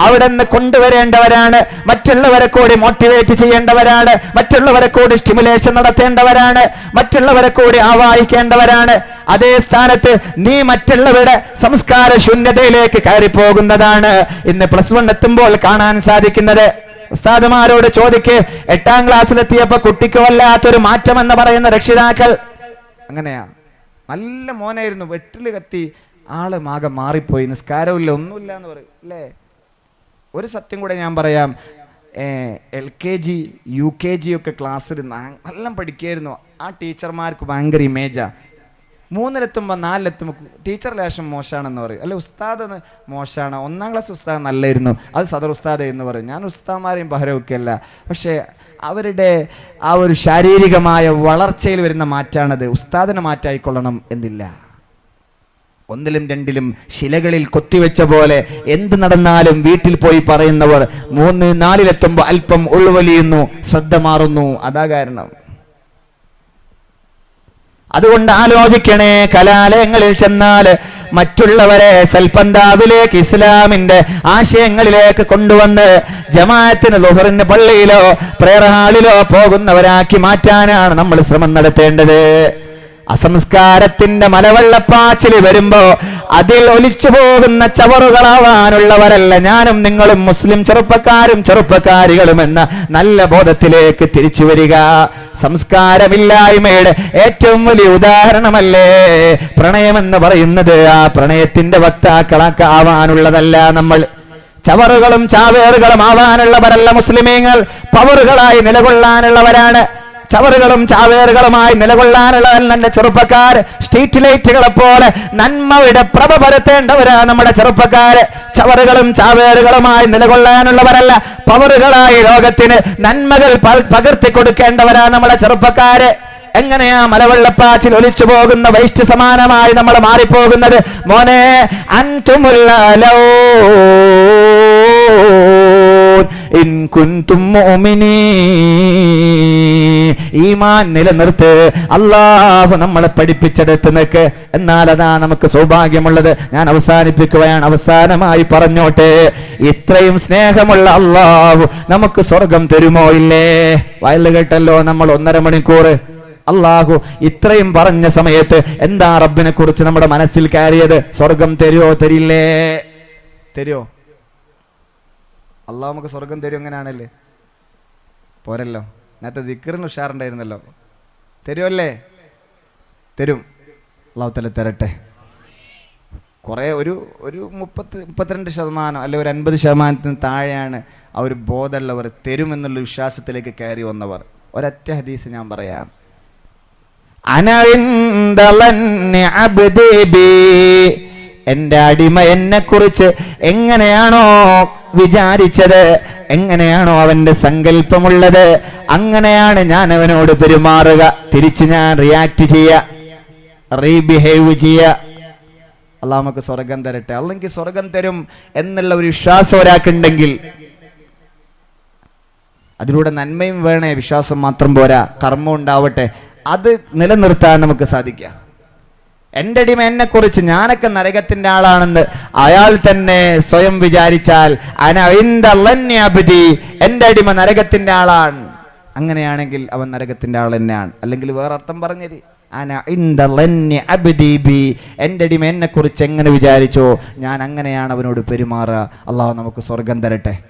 അവിടെ നിന്ന് കൊണ്ടുവരേണ്ടവരാണ്, മറ്റുള്ളവരെ കൂടി മോട്ടിവേറ്റ് ചെയ്യേണ്ടവരാണ്, മറ്റുള്ളവരെ കൂടി സ്റ്റിമുലേഷൻ നടത്തേണ്ടവരാണ്, മറ്റുള്ളവരെ കൂടി ആവാഹിക്കേണ്ടവരാണ്. അതേ സ്ഥാനത്ത് നീ മറ്റുള്ളവരുടെ സംസ്കാര ശൂന്യതയിലേക്ക് കയറിപ്പോകുന്നതാണ് ഇന്ന് +1 എത്തുമ്പോൾ കാണാൻ സാധിക്കുന്നത്. ഉസ്താദുമാരോട് ചോദിക്ക്, 8ാം ക്ലാസ്സിലെത്തിയപ്പോ കുട്ടിക്ക് വല്ലാത്തൊരു മാറ്റം എന്ന് പറയുന്ന രക്ഷിതാക്കൾ. അങ്ങനെയാ, നല്ല മോനായിരുന്നു, വെട്ടില് കത്തി ആള് മാകെ മാറിപ്പോയി, നിസ്കാരമില്ല, ഒന്നുമില്ല എന്ന് പറയും അല്ലേ? ഒരു സത്യം കൂടെ ഞാൻ പറയാം. LKG UKG ഒക്കെ ക്ലാസ്സിൽ നല്ല പഠിക്കായിരുന്നു. ആ ടീച്ചർമാർക്ക് ഭയങ്കര ഇമേജാ. 3-ലെത്തുമ്പോൾ 4-ലെത്തുമ്പോൾ ടീച്ചർ ലേശം മോശമാണെന്ന് പറയും, അല്ലെ ഉസ്താദ് മോശമാണ്, 1ാം ക്ലാസ് ഉസ്താദ് നല്ലായിരുന്നു, അത് സദർ ഉസ്താദ് എന്ന് പറയും. ഞാൻ ഉസ്താദ്മാരെയും ബഹരമൊക്കെയല്ല, പക്ഷേ അവരുടെ ആ ഒരു ശാരീരികമായ വളർച്ചയിൽ വരുന്ന മാറ്റാണത്. ഉസ്താദിനെ മാറ്റായിക്കൊള്ളണം എന്നില്ല. 1-ലും 2-ലും ശിലകളിൽ കൊത്തിവെച്ച പോലെ എന്ത് നടന്നാലും വീട്ടിൽ പോയി പറയുന്നവർ 3-4-ലെത്തുമ്പോൾ അല്പം ഉൾവലിയുന്നു, ശ്രദ്ധ മാറുന്നു. അതാ കാരണം. അതുകൊണ്ട് ആലോചിക്കണേ, കലാലയങ്ങളിൽ ചെന്നാൽ മറ്റുള്ളവരെ സൽപന്താവിലേക്ക്, ഇസ്ലാമിന്റെ ആശയങ്ങളിലേക്ക് കൊണ്ടുവന്ന് ജമാഅത്തിന് ളുഹറിന് പള്ളിയിലോ പ്രേയർ ഹാളിലോ പോകുന്നവരാക്കി മാറ്റാനാണ് നമ്മൾ ശ്രമം നടത്തേണ്ടത്. അസംസ്കാരത്തിന്റെ മലവെള്ളപ്പാച്ചിൽ വരുമ്പോ അതിൽ ഒലിച്ചു പോകുന്ന ചവറുകളാവാനുള്ളവരല്ല ഞാനും നിങ്ങളും, മുസ്ലിം ചെറുപ്പക്കാരും ചെറുപ്പക്കാരികളും എന്ന നല്ല ബോധത്തിലേക്ക് തിരിച്ചു വരിക. സംസ്കാരമില്ലായ്മയുടെ ഏറ്റവും വലിയ ഉദാഹരണമല്ലേ പ്രണയമെന്ന് പറയുന്നത്? ആ പ്രണയത്തിന്റെ വക്താക്കളൊക്കെ ആവാനുള്ളതല്ല നമ്മൾ. ചവറുകളും ചാവേറുകളും ആവാനുള്ളവരല്ല മുസ്ലിമീങ്ങൾ, പവറുകളായി നിലകൊള്ളാനുള്ളവരാണ്. ചവറുകളും ചാവേറുകളുമായി നിലകൊള്ളാനുള്ളവൻ എന്റെ ചെറുപ്പക്കാർ. സ്ട്രീറ്റ് ലൈറ്റുകളെ പോലെ നന്മയുടെ പ്രഭ പരത്തേണ്ടവരാണ് നമ്മുടെ ചെറുപ്പക്കാര്. ചവറുകളും ചാവേറുകളുമായി നിലകൊള്ളാനുള്ളവരല്ല, പവറുകളായി ലോകത്തിന് നന്മകൾ പകർത്തി കൊടുക്കേണ്ടവരാണ് നമ്മുടെ ചെറുപ്പക്കാര്. എങ്ങനെയാ മലവെള്ളപ്പാച്ചിൽ ഒലിച്ചു പോകുന്ന വേസ്റ്റ് സമാനമായി നമ്മൾ മാറിപ്പോകുന്നത്? മോനെ, അൻതുമുല്ലാലോ ഇൻ കുൻതും മുഅ്മിനീൻ. ഈമാൻ നിലനിർത്ത്, അല്ലാഹു നമ്മളെ പഠിപ്പിച്ചെടുത്ത് നിൽക്ക്. എന്നാൽ അതാ നമുക്ക് സൗഭാഗ്യമുള്ളത്. ഞാൻ അവസാനിപ്പിക്കുകയാണ്. അവസാനമായി പറഞ്ഞോട്ടെ, ഇത്രയും സ്നേഹമുള്ള അല്ലാഹു നമുക്ക് സ്വർഗം തരുമോ ഇല്ലേ? വയല് കേട്ടല്ലോ നമ്മൾ 1.5 മണിക്കൂർ. അല്ലാഹു ഇത്രയും പറഞ്ഞ സമയത്ത് എന്താ റബ്ബിനെ കുറിച്ച് നമ്മുടെ മനസ്സിൽ കയറിയത്? സ്വർഗം തരുമോ തരില്ലേ? തരുമോ? അള്ളാഹു നമുക്ക് സ്വർഗം തരും. എങ്ങനെയാണല്ലേ? പോരല്ലോ, നേരത്തെ ദിക്റിന് ഉഷാറുണ്ടായിരുന്നല്ലോ. തരുമല്ലേ? തരും. അള്ളാഹു തആല തരട്ടെ. കുറേ ഒരു 32% അല്ലെ ഒരു 50% താഴെയാണ് ആ ഒരു ബോധമുള്ളവർ, തരുമെന്നുള്ള വിശ്വാസത്തിലേക്ക് കയറി വന്നവർ. ഒരൊറ്റ ഹദീസ് ഞാൻ പറയാം. എന്റെ അടിമ എന്നെ കുറിച്ച് എങ്ങനെയാണോ വിചാരിച്ചത്, എങ്ങനെയാണോ അവന്റെ സങ്കല്പമുള്ളത്, അങ്ങനെയാണ് ഞാൻ അവനോട് പെരുമാറുക. തിരിച്ച് ഞാൻ റിയാക്ട് ചെയ്യുക, റീബിഹേവ് ചെയ്യുക. അള്ളാഹു നമുക്ക് സ്വർഗം തരട്ടെ. അല്ലെങ്കിൽ സ്വർഗം തരും എന്നുള്ള ഒരു വിശ്വാസം ഒരാൾക്കുണ്ടെങ്കിൽ അതിലൂടെ നന്മയും വേണേ, വിശ്വാസം മാത്രം പോരാ, കർമ്മം ഉണ്ടാവട്ടെ. അത് നിലനിർത്താൻ നമുക്ക് സാധിക്കുക. എൻ്റെ അടിമ എന്നെ കുറിച്ച്, ഞാനൊക്കെ നരകത്തിന്റെ ആളാണെന്ന് അയാൾ തന്നെ സ്വയം വിചാരിച്ചാൽ, എൻ്റെ അടിമ നരകത്തിന്റെ ആളാണ്, അങ്ങനെയാണെങ്കിൽ അവൻ നരകത്തിന്റെ ആൾ തന്നെയാണ്. അല്ലെങ്കിൽ വേറെ അർത്ഥം പറഞ്ഞത്, എൻ്റെ അടിമ എന്നെ കുറിച്ച് എങ്ങനെ വിചാരിച്ചോ ഞാൻ അങ്ങനെയാണ് അവനോട് പെരുമാറുക. അള്ളാഹു നമുക്ക് സ്വർഗം തരട്ടെ.